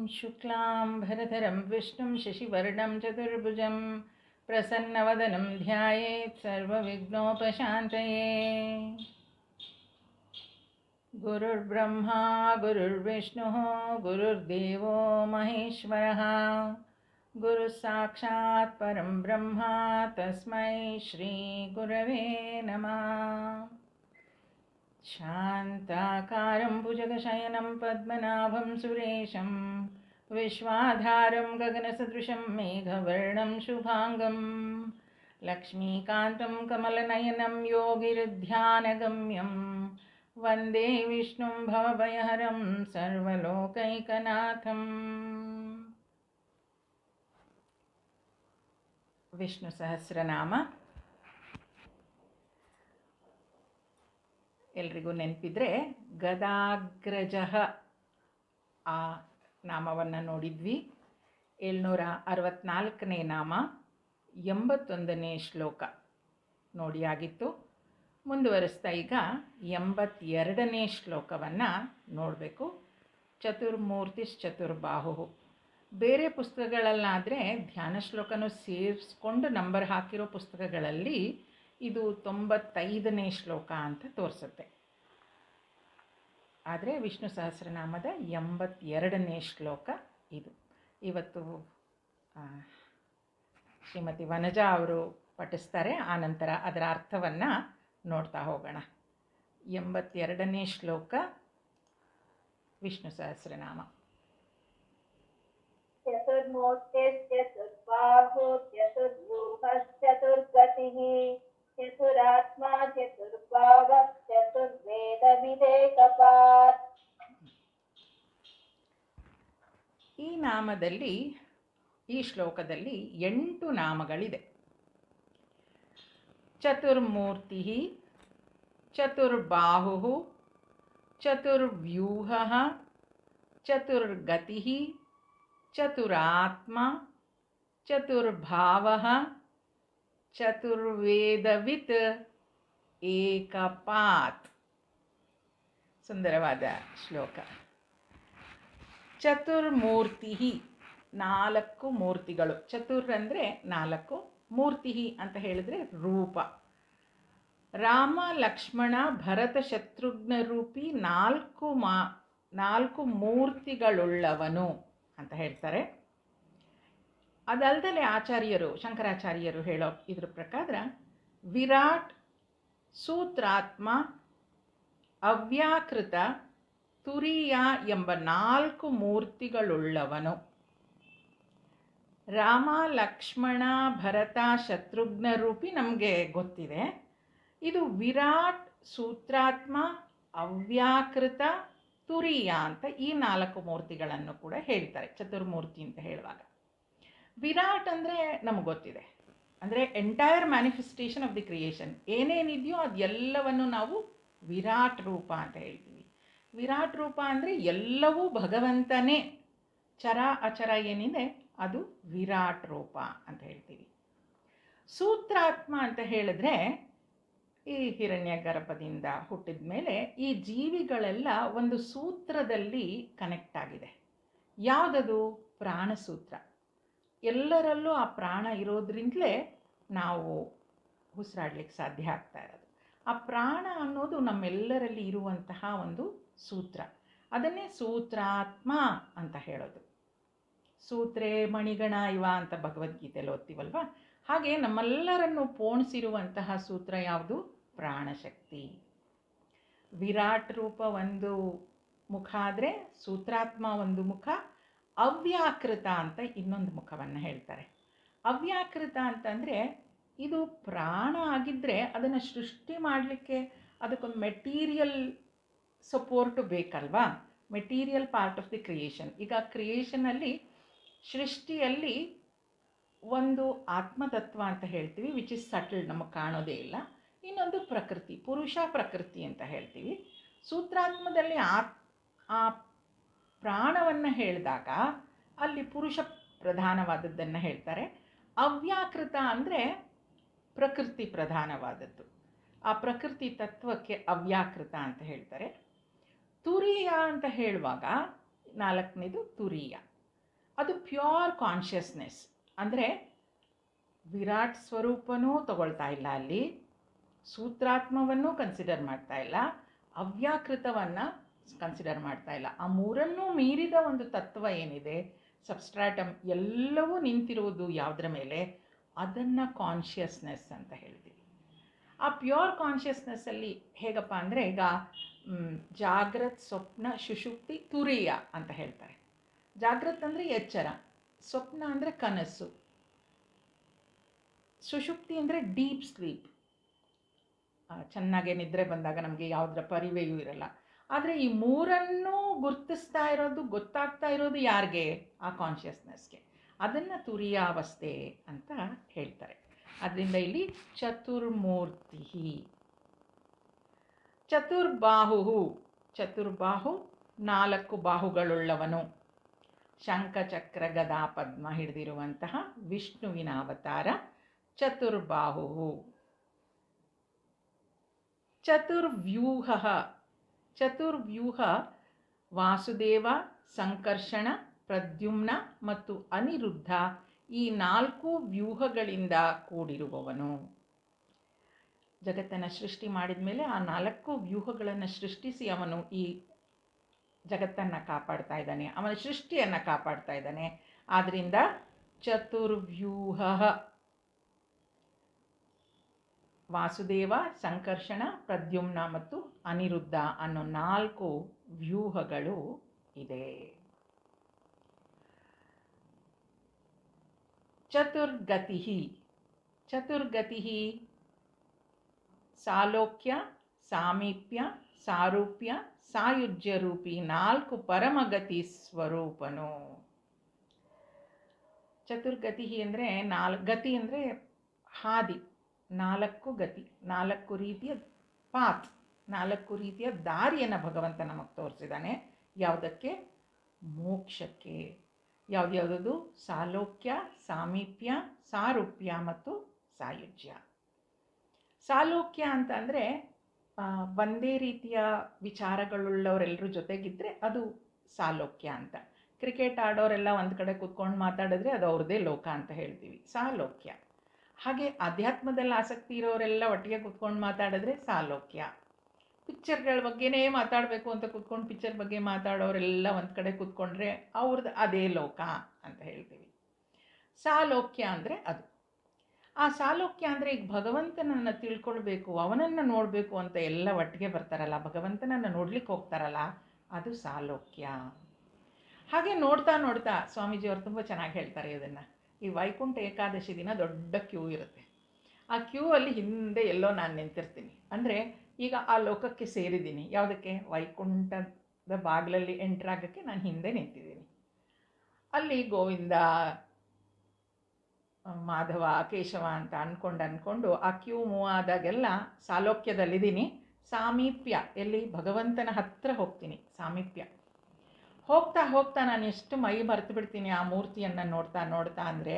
शुक्लां भरधरं विष्णुं शशिवर्णं चतुर्भुजं प्रसन्नवदनं ध्यायेत् सर्वविघ्नोपशान्तये। गुरुर्ब्रह्मा गुरुर्विष्णुः गुरुर्देवो महेश्वरः गुरुः साक्षात् परं ब्रह्म तस्मै श्रीगुरवे नमः। शान्ताकारं भुजगशयनं पद्मनाभं सुरेशं विश्वाधारं गगनसदृशं मेघवर्णं शुभाङ्गं लक्ष्मीकान्तं कमलनयनं योगिर्ध्यानगम्यं वन्दे विष्णुं भवभयहरं सर्वलोकैकनाथम्। ವಿಷ್ಣು ಸಹಸ್ರನಾಮ ಎಲ್ರಿಗೂ ನೆನಪಿದ್ರೆ ಗದಾಗ್ರಜಃ ಆ ನಾಮವನ್ನು ನೋಡಿದ್ವಿ. 764ನೇ ನಾಮ 81ನೇ ಶ್ಲೋಕ ನೋಡಿ ಆಗಿತ್ತು. ಮುಂದುವರಿಸ್ತಾ ಈಗ 82ನೇ ಶ್ಲೋಕವನ್ನು ನೋಡಬೇಕು. ಚತುರ್ಮೂರ್ತಿಶ್ಚತುರ್ಬಾಹು. ಬೇರೆ ಪುಸ್ತಕಗಳಲ್ಲಾದರೆ ಧ್ಯಾನ ಶ್ಲೋಕನೂ ಸೇರಿಸ್ಕೊಂಡು ನಂಬರ್ ಹಾಕಿರೋ ಪುಸ್ತಕಗಳಲ್ಲಿ ಇದು 95ನೇ ಶ್ಲೋಕ ಅಂತ ತೋರಿಸುತ್ತೆ. ಆದರೆ ವಿಷ್ಣು ಸಹಸ್ರನಾಮದ 82ನೇ ಶ್ಲೋಕ ಇದು. ಇವತ್ತು ಶ್ರೀಮತಿ ವನಜಾ ಅವರು ಪಠಿಸ್ತಾರೆ. ಆನಂತರ ಅದರ ಅರ್ಥವನ್ನು ನೋಡ್ತಾ ಹೋಗೋಣ. 82ನೇ ಶ್ಲೋಕ ವಿಷ್ಣು ಸಹಸ್ರನಾಮ. ಚತುರ್ವ್ಯೂಹಶ್ಚತುರ್ಗತಿಃ ಚತುರಾತ್ಮಾ ಚತುರ್ಭಾವಃ ಚತುರ್ವೇದ ವಿವೇಕಪಾತ್. ಈ ಶ್ಲೋಕದಲ್ಲಿ 8 ನಾಮಗಳಿದೆ. ಚತುರ್ಮೂರ್ತಿ, ಚತುರ್ಬಾಹು, ಚತುರ್ವ್ಯೂಹ, ಚತುರ್ಗತಿ, ಚತುರಾತ್ಮ, ಚತುರ್ಭಾವ, ಚತುರ್ವೇದವಿತ್ ಏಕಪಾತ್. ಸುಂದರವಾದ ಶ್ಲೋಕ. ಚತುರ್ಮೂರ್ತಿ, 4 ಮೂರ್ತಿಗಳು. ಚತುರ್ ಅಂದರೆ 4, ಮೂರ್ತಿ ಅಂತ ಹೇಳಿದ್ರೆ ರೂಪ. ರಾಮ ಲಕ್ಷ್ಮಣ ಭರತ ಶತ್ರುಘ್ನ ರೂಪಿ 4 ಮೂರ್ತಿಗಳುಳ್ಳವನು ಅಂತ ಹೇಳ್ತಾರೆ. ಅದಲ್ಲದೆ ಆಚಾರ್ಯರು, ಶಂಕರಾಚಾರ್ಯರು ಹೇಳೋ ಇದ್ರ ಪ್ರಕಾರ ವಿರಾಟ್, ಸೂತ್ರಾತ್ಮ, ಅವ್ಯಾಕೃತ, ತುರಿಯ ಎಂಬ 4 ಮೂರ್ತಿಗಳುಳ್ಳವನು. ರಾಮ ಲಕ್ಷ್ಮಣ ಭರತ ಶತ್ರುಘ್ನ ರೂಪಿ ನಮಗೆ ಗೊತ್ತಿದೆ. ಇದು ವಿರಾಟ್, ಸೂತ್ರಾತ್ಮ, ಅವ್ಯಾಕೃತ, ತುರಿಯ ಅಂತ ಈ 4 ಮೂರ್ತಿಗಳನ್ನು ಕೂಡ ಹೇಳ್ತಾರೆ ಚತುರ್ಮೂರ್ತಿ ಅಂತ ಹೇಳುವಾಗ. ವಿರಾಟ್ ಅಂದರೆ ನಮಗೆ ಗೊತ್ತಿದೆ, ಅಂದರೆ entire manifestation of the creation. ಏನೇನಿದೆಯೋ ಅದೆಲ್ಲವನ್ನು ನಾವು ವಿರಾಟ್ ರೂಪ ಅಂತ ಹೇಳ್ತೀವಿ. ವಿರಾಟ್ ರೂಪ ಅಂದರೆ ಎಲ್ಲವೂ ಭಗವಂತನೇ. ಚರ ಅಚರ ಏನಿದೆ ಅದು ವಿರಾಟ್ ರೂಪ ಅಂತ ಹೇಳ್ತೀವಿ. ಸೂತ್ರಾತ್ಮ ಅಂತ ಹೇಳಿದ್ರೆ ಈ ಹಿರಣ್ಯ ಗರ್ಭದಿಂದ ಹುಟ್ಟಿದ ಮೇಲೆ ಈ ಜೀವಿಗಳೆಲ್ಲ ಒಂದು ಸೂತ್ರದಲ್ಲಿ ಕನೆಕ್ಟ್ ಆಗಿದೆ. ಯಾವುದದು? ಪ್ರಾಣಸೂತ್ರ. ಎಲ್ಲರಲ್ಲೂ ಆ ಪ್ರಾಣ ಇರೋದ್ರಿಂದಲೇ ನಾವು ಉಸಿರಾಡ್ಲಿಕ್ಕೆ ಸಾಧ್ಯ ಆಗ್ತಾ ಇರೋದು. ಆ ಪ್ರಾಣ ಅನ್ನೋದು ನಮ್ಮೆಲ್ಲರಲ್ಲಿ ಇರುವಂತಹ ಒಂದು ಸೂತ್ರ. ಅದನ್ನೇ ಸೂತ್ರಾತ್ಮ ಅಂತ ಹೇಳೋದು. ಸೂತ್ರೇ ಮಣಿಗಣ ಇವ ಅಂತ ಭಗವದ್ಗೀತೆಯಲ್ಲಿ ಓದ್ತೀವಲ್ವ, ಹಾಗೆ ನಮ್ಮೆಲ್ಲರನ್ನು ಪೋಣಿಸಿರುವಂತಹ ಸೂತ್ರ ಯಾವುದು? ಪ್ರಾಣಶಕ್ತಿ. ವಿರಾಟ್ ರೂಪ ಒಂದು ಮುಖ ಆದರೆ ಸೂತ್ರಾತ್ಮ ಒಂದು ಮುಖ, ಅವ್ಯಾಕೃತ ಅಂತ ಇನ್ನೊಂದು ಮುಖವನ್ನು ಹೇಳ್ತಾರೆ. ಅವ್ಯಾಕೃತ ಅಂತಂದರೆ ಇದು ಪ್ರಾಣ ಆಗಿದ್ದರೆ ಅದನ್ನು ಸೃಷ್ಟಿ ಮಾಡಲಿಕ್ಕೆ ಅದಕ್ಕೊಂದು ಮೆಟೀರಿಯಲ್ ಸಪೋರ್ಟು ಬೇಕಲ್ವಾ? Material part of the creation. ಈಗ ಕ್ರಿಯೇಷನಲ್ಲಿ, ಸೃಷ್ಟಿಯಲ್ಲಿ ಒಂದು ಆತ್ಮತತ್ವ ಅಂತ ಹೇಳ್ತೀವಿ, ವಿಚ್ ಇಸ್ ಸಟಲ್, ನಮಗೆ ಕಾಣೋದೇ ಇಲ್ಲ. ಇನ್ನೊಂದು ಪ್ರಕೃತಿ, ಪುರುಷ ಪ್ರಕೃತಿ ಅಂತ ಹೇಳ್ತೀವಿ. ಸೂತ್ರಾತ್ಮದಲ್ಲಿ ಆ ಪ್ರಾಣವನ್ನು ಹೇಳಿದಾಗ ಅಲ್ಲಿ ಪುರುಷ ಪ್ರಧಾನವಾದದ್ದನ್ನು ಹೇಳ್ತಾರೆ. ಅವ್ಯಾಕೃತ ಅಂದರೆ ಪ್ರಕೃತಿ ಪ್ರಧಾನವಾದದ್ದು. ಆ ಪ್ರಕೃತಿ ತತ್ವಕ್ಕೆ ಅವ್ಯಾಕೃತ ಅಂತ ಹೇಳ್ತಾರೆ. ತುರಿಯ ಅಂತ ಹೇಳುವಾಗ 4ನೇದು ತುರಿಯ. ಅದು ಪ್ಯೂರ್ ಕಾನ್ಷಿಯಸ್ನೆಸ್. ಅಂದರೆ ವಿರಾಟ್ ಸ್ವರೂಪನೂ ತಗೊಳ್ತಾ ಇಲ್ಲ ಅಲ್ಲಿ, ಸೂತ್ರಾತ್ಮವನ್ನು ಕನ್ಸಿಡರ್ ಮಾಡ್ತಾ ಇಲ್ಲ, ಅವ್ಯಾಕೃತವನ್ನು ಕನ್ಸಿಡರ್ ಮಾಡ್ತಾ ಇಲ್ಲ. ಆ ಮೂರನ್ನೂ ಮೀರಿದ ಒಂದು ತತ್ವ ಏನಿದೆ, ಸಬ್ಸ್ಟ್ರಾಟಮ್, ಎಲ್ಲವೂ ನಿಂತಿರುವುದು ಯಾವುದರ ಮೇಲೆ, ಅದನ್ನು ಕಾನ್ಷಿಯಸ್ನೆಸ್ ಅಂತ ಹೇಳ್ತೀವಿ. ಆ ಪ್ಯೂರ್ ಕಾನ್ಷಿಯಸ್ನೆಸ್ಸಲ್ಲಿ ಹೇಗಪ್ಪ ಅಂದರೆ, ಈಗ ಜಾಗ್ರತ್, ಸ್ವಪ್ನ, ಸುಷುಪ್ತಿ, ತುರಿಯ ಅಂತ ಹೇಳ್ತಾರೆ. ಜಾಗ್ರತ್ ಅಂದರೆ ಎಚ್ಚರ, ಸ್ವಪ್ನ ಅಂದರೆ ಕನಸು, ಸುಷುಪ್ತಿ ಅಂದರೆ ಡೀಪ್ ಸ್ಲೀಪ್, ಚೆನ್ನಾಗೆ ನಿದ್ರೆ ಬಂದಾಗ ನಮಗೆ ಯಾವುದರ ಪರಿವೆಯೂ ಇರಲ್ಲ. ಆದರೆ ಈ ಮೂರನ್ನೂ ಗುರ್ತಿಸ್ತಾ ಇರೋದು, ಗೊತ್ತಾಗ್ತಾ ಇರೋದು ಯಾರಿಗೆ? ಆ ಕಾನ್ಷಿಯಸ್ನೆಸ್ಗೆ. ಅದನ್ನು ತುರಿಯಾವಸ್ಥೆ ಅಂತ ಹೇಳ್ತಾರೆ. ಅದರಿಂದ ಇಲ್ಲಿ ಚತುರ್ಮೂರ್ತಿ. ಚತುರ್ಬಾಹು, ಚತುರ್ಬಾಹು 4 ಬಾಹುಗಳುಳ್ಳವನು, ಶಂಖಚಕ್ರ ಗದಾ ಪದ್ಮ ಹಿಡಿದಿರುವಂತಹ ವಿಷ್ಣುವಿನ ಅವತಾರ ಚತುರ್ಬಾಹು. ಚತುರ್ವ್ಯೂಹ, ಚತುರ್ವ್ಯೂಹ ವಾಸುದೇವ, ಸಂಕರ್ಷಣ, ಪ್ರದ್ಯುಮ್ನ ಮತ್ತು ಅನಿರುದ್ಧ, ಈ 4 ವ್ಯೂಹಗಳಿಂದ ಕೂಡಿರುವವನು. ಜಗತ್ತನ್ನು ಸೃಷ್ಟಿ ಮಾಡಿದ ಮೇಲೆ ಆ 4 ವ್ಯೂಹಗಳನ್ನು ಸೃಷ್ಟಿಸಿ ಅವನು ಈ ಜಗತ್ತನ್ನು ಕಾಪಾಡ್ತಾ ಇದ್ದಾನೆ, ಅವನ ಸೃಷ್ಟಿಯನ್ನು ಕಾಪಾಡ್ತಾ ಇದ್ದಾನೆ. ಆದ್ದರಿಂದ ಚತುರ್ವ್ಯೂಹ, ವಾಸುದೇವ, ಸಂಕರ್ಷಣ, ಪ್ರದ್ಯುಮ್ನ ಮತ್ತು ಅನಿರುದ್ಧ ಅನ್ನೋ 4 ವ್ಯೂಹಗಳು ಇದೆ. ಚತುರ್ಗತಿ, ಚತುರ್ಗತಿ ಸಾಲೋಕ್ಯ, ಸಾಮೀಪ್ಯ, ಸಾರೂಪ್ಯ, ಸಾಯುಜ್ಯ ರೂಪಿ 4 ಪರಮಗತಿ ಸ್ವರೂಪನು. ಚತುರ್ಗತಿ ಅಂದರೆ ಗತಿ ಅಂದರೆ ಹಾದಿ, 4 ಗತಿ, 4 ರೀತಿಯ ಪಾತ್, 4 ರೀತಿಯ ದಾರಿಯನ್ನು ಭಗವಂತ ನಮಗೆ ತೋರಿಸಿದ್ದಾನೆ. ಯಾವುದಕ್ಕೆ? ಮೋಕ್ಷಕ್ಕೆ. ಯಾವುದ್ಯಾವುದದು? ಸಾಲೋಕ್ಯ, ಸಾಮೀಪ್ಯ, ಸಾರೂಪ್ಯ ಮತ್ತು ಸಾಯುಜ್ಯ. ಸಾಲೋಕ್ಯ ಅಂತ ಅಂದರೆ ಒಂದೇ ರೀತಿಯ ವಿಚಾರಗಳುಳ್ಳವರೆಲ್ಲರೂ ಜೊತೆಗಿದ್ದರೆ ಅದು ಸಾಲೋಕ್ಯ ಅಂತ. ಕ್ರಿಕೆಟ್ ಆಡೋರೆಲ್ಲ ಒಂದು ಕಡೆ ಕೂತ್ಕೊಂಡು ಮಾತಾಡಿದ್ರೆ ಅದು ಅವ್ರದ್ದೇ ಲೋಕ ಅಂತ ಹೇಳ್ತೀವಿ, ಸಾಲೋಕ್ಯ. ಹಾಗೆ ಅಧ್ಯಾತ್ಮದಲ್ಲಿ ಆಸಕ್ತಿ ಇರೋರೆಲ್ಲ ಒಟ್ಟಿಗೆ ಕೂತ್ಕೊಂಡು ಮಾತಾಡಿದ್ರೆ ಸಾಲೋಕ್ಯ. ಪಿಕ್ಚರ್ಗಳ ಬಗ್ಗೆನೇ ಮಾತಾಡಬೇಕು ಅಂತ ಕೂತ್ಕೊಂಡು ಪಿಕ್ಚರ್ ಬಗ್ಗೆ ಮಾತಾಡೋರೆಲ್ಲ ಒಂದು ಕಡೆ ಕೂತ್ಕೊಂಡ್ರೆ ಅವ್ರದ್ದು ಅದೇ ಲೋಕ ಅಂತ ಹೇಳ್ತೀವಿ. ಸಾಲೋಕ್ಯ ಅಂದರೆ ಅದು. ಆ ಸಾಲೋಕ್ಯ ಅಂದರೆ ಈಗ ಭಗವಂತನನ್ನು ತಿಳ್ಕೊಳ್ಬೇಕು, ಅವನನ್ನು ನೋಡಬೇಕು ಅಂತ ಎಲ್ಲ ಒಟ್ಟಿಗೆ ಬರ್ತಾರಲ್ಲ, ಭಗವಂತನನ್ನು ನೋಡ್ಲಿಕ್ಕೆ ಹೋಗ್ತಾರಲ್ಲ, ಅದು ಸಾಲೋಕ್ಯ. ಹಾಗೆ ನೋಡ್ತಾ ನೋಡ್ತಾ ಸ್ವಾಮೀಜಿಯವರು ತುಂಬ ಚೆನ್ನಾಗಿ ಹೇಳ್ತಾರೆ ಇದನ್ನು. ಈ ವೈಕುಂಠ ಏಕಾದಶಿ ದಿನ ದೊಡ್ಡ ಕ್ಯೂ ಇರುತ್ತೆ. ಆ ಕ್ಯೂ ಅಲ್ಲಿ ಹಿಂದೆ ಎಲ್ಲೋ ನಾನು ನಿಂತಿರ್ತೀನಿ. ಅಂದರೆ ಈಗ ಆ ಲೋಕಕ್ಕೆ ಸೇರಿದ್ದೀನಿ. ಯಾವುದಕ್ಕೆ? ವೈಕುಂಠದ ಬಾಗಿಲಲ್ಲಿ ಎಂಟ್ರಾಗೋಕ್ಕೆ ನಾನು ಹಿಂದೆ ನಿಂತಿದ್ದೀನಿ. ಅಲ್ಲಿ ಗೋವಿಂದ, ಮಾಧವ, ಕೇಶವ ಅಂತ ಅಂದ್ಕೊಂಡು ಆ ಕ್ಯೂ ಮೂವ್ ಆದಾಗೆಲ್ಲ ಸಾಲೋಕ್ಯದಲ್ಲಿದ್ದೀನಿ. ಸಾಮೀಪ್ಯ, ಎಲ್ಲಿ? ಭಗವಂತನ ಹತ್ತಿರ ಹೋಗ್ತೀನಿ. ಸಾಮೀಪ್ಯ. ಹೋಗ್ತಾ ಹೋಗ್ತಾ ನಾನು ಎಷ್ಟು ಮೈ ಮರೆತು ಬಿಡ್ತೀನಿ ಆ ಮೂರ್ತಿಯನ್ನು ನೋಡ್ತಾ ನೋಡ್ತಾ. ಅಂದರೆ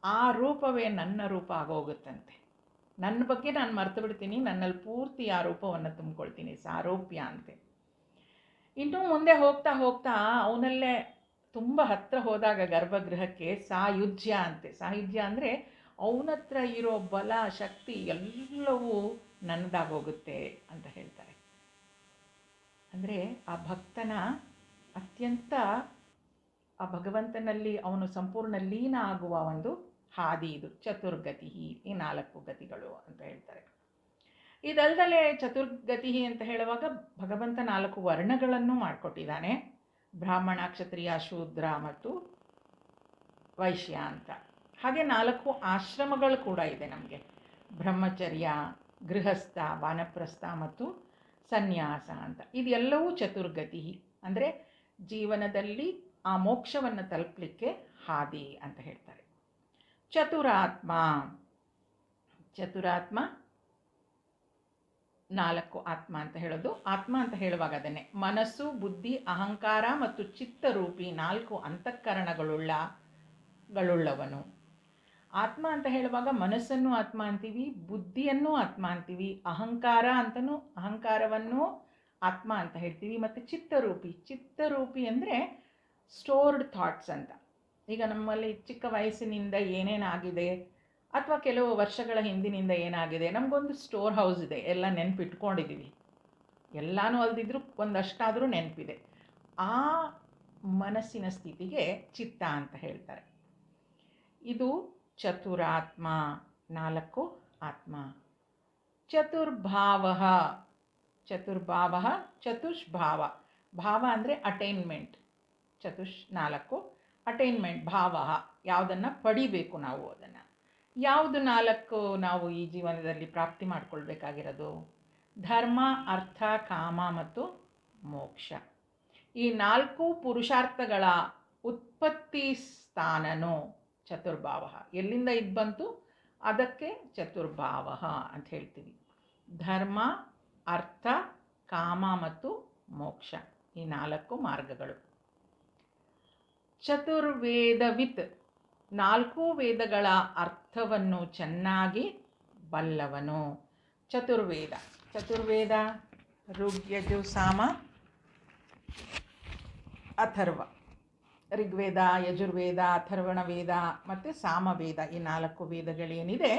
ಆ ರೂಪವೇ ನನ್ನ ರೂಪ ಆಗೋಗುತ್ತಂತೆ. ನನ್ನ ಬಗ್ಗೆ ನಾನು ಮರೆತು ಬಿಡ್ತೀನಿ, ನನ್ನಲ್ಲಿ ಪೂರ್ತಿ ಆ ರೂಪವನ್ನು ತುಂಬಿಕೊಳ್ತೀನಿ. ಸಾರೂಪ್ಯ ಅಂತೆ. ಇನ್ನೂ ಮುಂದೆ ಹೋಗ್ತಾ ಹೋಗ್ತಾ ಅವನಲ್ಲೇ ತುಂಬ ಹತ್ತಿರ ಹೋದಾಗ ಗರ್ಭಗೃಹಕ್ಕೆ ಸಾಯುಜ್ಯ ಅಂತೆ. ಸಾಯುಜ್ಯ ಅಂದರೆ ಅವನತ್ರ ಇರೋ ಬಲ, ಶಕ್ತಿ ಎಲ್ಲವೂ ನನ್ನದಾಗೋಗುತ್ತೆ ಅಂತ ಹೇಳ್ತಾರೆ. ಅಂದರೆ ಆ ಭಕ್ತನ ಅತ್ಯಂತ ಆ ಭಗವಂತನಲ್ಲಿ ಅವನು ಸಂಪೂರ್ಣ ಲೀನ ಆಗುವ ಒಂದು ಹಾದಿ ಇದು ಚತುರ್ಗತಿ, ಈ 4 ಗತಿಗಳು ಅಂತ ಹೇಳ್ತಾರೆ. ಇದಲ್ದಲೇ ಚತುರ್ಗತಿ ಅಂತ ಹೇಳುವಾಗ ಭಗವಂತ 4 ವರ್ಣಗಳನ್ನು ಮಾಡಿಕೊಟ್ಟಿದ್ದಾನೆ. ಬ್ರಾಹ್ಮಣ, ಕ್ಷತ್ರಿಯ, ಶೂದ್ರ ಮತ್ತು ವೈಶ್ಯ ಅಂತ. ಹಾಗೆ 4 ಆಶ್ರಮಗಳು ಕೂಡ ಇದೆ ನಮಗೆ. ಬ್ರಹ್ಮಚರ್ಯ, ಗೃಹಸ್ಥ, ವಾನಪ್ರಸ್ಥ ಮತ್ತು ಸನ್ಯಾಸ ಅಂತ. ಇದೆಲ್ಲವೂ ಚತುರ್ಗತಿ ಅಂದರೆ ಜೀವನದಲ್ಲಿ ಆ ಮೋಕ್ಷವನ್ನು ತಲುಪಲಿಕ್ಕೆ ಹಾದಿ ಅಂತ ಹೇಳ್ತಾರೆ. ಚತುರಾತ್ಮ, ಚತುರಾತ್ಮ 4 ಆತ್ಮ ಅಂತ ಹೇಳೋದು. ಆತ್ಮ ಅಂತ ಹೇಳುವಾಗ ಅದನ್ನೇ ಮನಸ್ಸು, ಬುದ್ಧಿ, ಅಹಂಕಾರ ಮತ್ತು ಚಿತ್ತರೂಪಿ 4 ಅಂತಃಕರಣಗಳುಳ್ಳವನು. ಆತ್ಮ ಅಂತ ಹೇಳುವಾಗ ಮನಸ್ಸನ್ನು ಆತ್ಮ ಅಂತೀವಿ, ಬುದ್ಧಿಯನ್ನು ಆತ್ಮ ಅಂತೀವಿ, ಅಹಂಕಾರವನ್ನು ಆತ್ಮ ಅಂತ ಹೇಳ್ತೀವಿ, ಮತ್ತು ಚಿತ್ತರೂಪಿ ಅಂದರೆ ಸ್ಟೋರ್ಡ್ ಥಾಟ್ಸ್ ಅಂತ. ಈಗ ನಮ್ಮಲ್ಲಿ ಚಿಕ್ಕ ವಯಸ್ಸಿನಿಂದ ಏನೇನಾಗಿದೆ ಅಥವಾ ಕೆಲವು ವರ್ಷಗಳ ಹಿಂದಿನಿಂದ ಏನಾಗಿದೆ, ನಮಗೊಂದು ಸ್ಟೋರ್ ಹೌಸ್ ಇದೆ, ಎಲ್ಲ ನೆನಪಿಟ್ಕೊಂಡಿದ್ದೀವಿ. ಎಲ್ಲನೂ ಅಲ್ದಿದ್ರೂ ಒಂದಷ್ಟಾದರೂ ನೆನಪಿದೆ. ಆ ಮನಸ್ಸಿನ ಸ್ಥಿತಿಗೆ ಚಿತ್ತ ಅಂತ ಹೇಳ್ತಾರೆ. ಇದು ಚತುರಾತ್ಮ, 4 ಆತ್ಮ. ಚತುರ್ಭಾವ, ಚತುರ್ಭಾವ, ಚತುಷ್ಭಾವ. ಭಾವ ಅಂದರೆ ಅಟೈನ್ಮೆಂಟ್, 4 ಅಟೈನ್ಮೆಂಟ್. ಭಾವ ಯಾವುದನ್ನು ಪಡಿಬೇಕು ನಾವು, ಅದನ್ನು ಯಾವುದು 4 ನಾವು ಈ ಜೀವನದಲ್ಲಿ ಪ್ರಾಪ್ತಿ ಮಾಡ್ಕೊಳ್ಬೇಕಾಗಿರೋದು? ಧರ್ಮ, ಅರ್ಥ, ಕಾಮ ಮತ್ತು ಮೋಕ್ಷ. ಈ 4 ಪುರುಷಾರ್ಥಗಳ ಉತ್ಪತ್ತಿ ಸ್ಥಾನನೋ ಚತುರ್ಭಾವ. ಎಲ್ಲಿಂದ ಇದು ಬಂತು ಅದಕ್ಕೆ ಚತುರ್ಭಾವ ಅಂತ ಹೇಳ್ತೀವಿ. ಧರ್ಮ, ಅರ್ಥ, ಕಾಮ ಮತ್ತು ಮೋಕ್ಷ, ಈ 4 ಮಾರ್ಗಗಳು. ಚತುರ್ವೇದವಿತ್, 4 ವೇದಗಳ ಅರ್ಥವನ್ನು ಚೆನ್ನಾಗಿ ಬಲ್ಲವನು. ಚತುರ್ವೇದ, ಚತುರ್ವೇದ ಋಗ್ಯಜು ಸಾಮ ಅಥರ್ವ. ಋಗ್ವೇದ, ಯಜುರ್ವೇದ, ಅಥರ್ವಣ ವೇದ ಮತ್ತು ಸಾಮವೇದ, ಈ 4 ವೇದಗಳೇನಿದೆ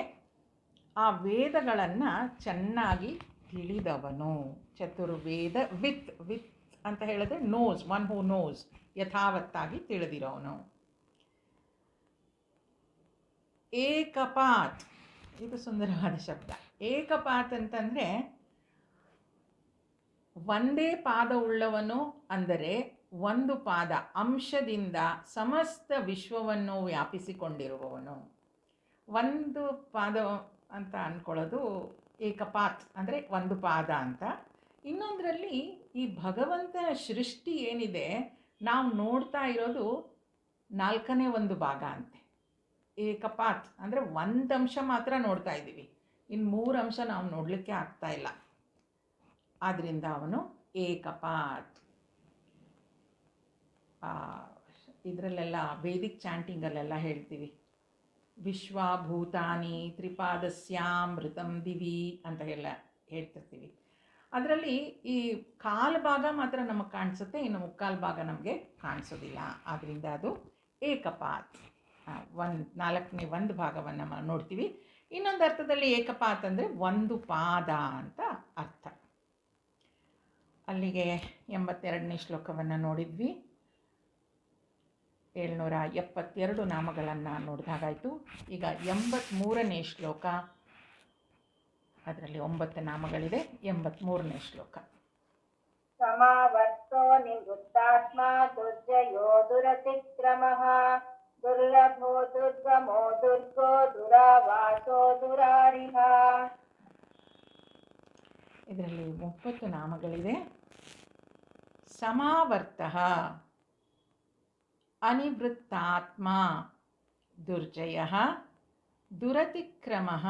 ಆ ವೇದಗಳನ್ನು ಚೆನ್ನಾಗಿ ತಿಳಿದವನು. ಚತುರ್ವೇದ ವಿತ್, ವಿತ್ ಅಂತ ಹೇಳಿದ್ರೆ ನೋಸ್, ಒನ್ ಹೂ ನೋಸ್, ಯಥಾವತ್ತಾಗಿ ತಿಳಿದಿರೋನು. ಏಕಪಾತ್, ಇದು ಸುಂದರವಾದ ಶಬ್ದ. ಏಕಪಾತ್ ಅಂತಂದರೆ ಒಂದೇ ಪಾದ ಉಳ್ಳವನು, ಅಂದರೆ ಒಂದು ಪಾದ ಅಂಶದಿಂದ ಸಮಸ್ತ ವಿಶ್ವವನ್ನು ವ್ಯಾಪಿಸಿಕೊಂಡಿರುವವನು. ಒಂದು ಪಾದ ಅಂತ ಅಂದ್ಕೊಳ್ಳೋದು ಏಕಪಾತ್, ಅಂದರೆ ಒಂದು ಪಾದ ಅಂತ. ಇನ್ನೊಂದರಲ್ಲಿ ಈ ಭಗವಂತನ ಸೃಷ್ಟಿ ಏನಿದೆ ನಾವು ನೋಡ್ತಾ ಇರೋದು 4ನೇ ಒಂದು ಭಾಗ ಅಂತೆ. ಏಕಪಾತ್ ಅಂದರೆ ಒಂದು ಅಂಶ ಮಾತ್ರ ನೋಡ್ತಾ ಇದ್ದೀವಿ, ಇನ್ನು 3 ಅಂಶ ನಾವು ನೋಡಲಿಕ್ಕೆ ಆಗ್ತಾ ಇಲ್ಲ. ಆದ್ದರಿಂದ ಅವನು ಏಕಪಾತ್. ಇದರಲ್ಲೆಲ್ಲ ವೇದಿಕ್ ಚಾಂಟಿಂಗಲ್ಲೆಲ್ಲ ಹೇಳ್ತೀವಿ, ವಿಶ್ವಭೂತಾನಿ ತ್ರಿಪಾದಸ್ಯಾಮೃತಂ ದಿವಿ ಅಂತ ಎಲ್ಲ ಹೇಳ್ತಿರ್ತೀವಿ. ಅದರಲ್ಲಿ ಈ ಕಾಲು ಭಾಗ ಮಾತ್ರ ನಮಗೆ ಕಾಣಿಸುತ್ತೆ, ಇನ್ನು ಮುಕ್ಕಾಲು ಭಾಗ ನಮಗೆ ಕಾಣಿಸೋದಿಲ್ಲ. ಆದ್ದರಿಂದ ಅದು ಏಕಪಾತ್. 4ನೇ ಒಂದು ಭಾಗವನ್ನು ನೋಡ್ತೀವಿ. ಇನ್ನೊಂದು ಅರ್ಥದಲ್ಲಿ ಏಕಪಾತ್ ಅಂದರೆ ಒಂದು ಪಾದ ಅಂತ ಅರ್ಥ. ಅಲ್ಲಿಗೆ 82ನೇ ಶ್ಲೋಕವನ್ನು ನೋಡಿದ್ವಿ. 772 ನಾಮಗಳನ್ನು ನೋಡಿದಾಗಾಯಿತು. ಈಗ 83ನೇ ಶ್ಲೋಕ, ಅದರಲ್ಲಿ 9 ನಾಮಗಳಿದೆ. 83ನೇ ಶ್ಲೋಕ. ಸಮಾವರ್ತೋ ನಿವೃತ್ತಾತ್ಮ ದುರ್ಜಯೋ ದುರತಿಕ್ರಮಃ ದುರ್ಲಭೋ ದುರ್ಗಮೋ ದುರ್ಗೋ ದುರಾವಾಸೋ ದುರಾರಿಹ. ಇದರಲ್ಲಿ 30 ನಾಮಗಳಿದೆ. ಸಮಾವರ್ತಃ ಅನಿವೃತ್ತಾತ್ಮ ದುರ್ಜಯಃ ದುರತಿಕ್ರಮಃ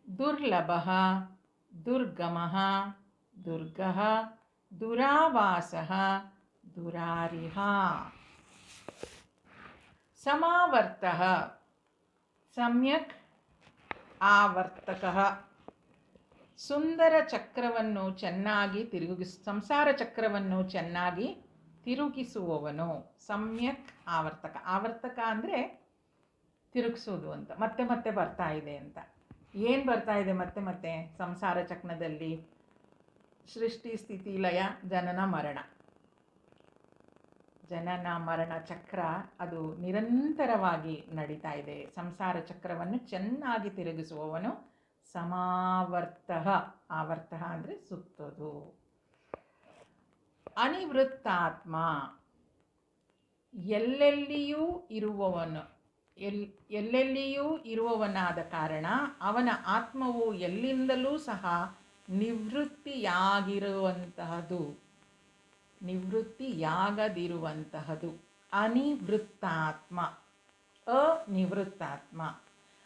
ದುರ್ಲಭಃ ದುರ್ಗಮಃ ದುರ್ಗಃ ದುರಾವಾಸಃ ದುರಾರಿಹ. ಸಮಾವರ್ತಃ ಸಮ್ಯಕ್ ಆವರ್ತಕಃ, ಸುಂದರ ಚಕ್ರವನ್ನು ಚೆನ್ನಾಗಿ ಸಂಸಾರ ಚಕ್ರವನ್ನು ಚೆನ್ನಾಗಿ ತಿರುಗಿಸುವವನು. ಸಮ್ಯಕ್ ಆವರ್ತಕ. ಆವರ್ತಕ ಅಂದರೆ ತಿರುಗಿಸೋದು ಅಂತ, ಮತ್ತೆ ಮತ್ತೆ ಬರ್ತಾ ಇದೆ ಅಂತ. ಏನು ಬರ್ತಾ ಇದೆ ಮತ್ತೆ ಮತ್ತೆ ಸಂಸಾರ ಚಕ್ರದಲ್ಲಿ? ಸೃಷ್ಟಿ, ಸ್ಥಿತಿ, ಲಯ, ಜನನ ಮರಣ. ಜನನ ಮರಣ ಚಕ್ರ ಅದು ನಿರಂತರವಾಗಿ ನಡೀತಾ ಇದೆ. ಸಂಸಾರ ಚಕ್ರವನ್ನು ಚೆನ್ನಾಗಿ ತಿರುಗಿಸುವವನು ಸಮಾವರ್ತಃ. ಆವರ್ತಃ ಅಂದರೆ ಸುತ್ತೋದು. ಅನಿವೃತ್ತಾತ್ಮ, ಎಲ್ಲೆಲ್ಲಿಯೂ ಇರುವವನು, ಎಲ್ಲೆಲ್ಲಿಯೂ ಇರುವವನಾದ ಕಾರಣ ಅವನ ಆತ್ಮವು ಎಲ್ಲಿಂದಲೂ ಸಹ ನಿವೃತ್ತಿಯಾಗಿರುವಂತಹದು, ನಿವೃತ್ತಿಯಾಗದಿರುವಂತಹದು. ಅನಿವೃತ್ತಾತ್ಮ, ಅನಿವೃತ್ತಾತ್ಮ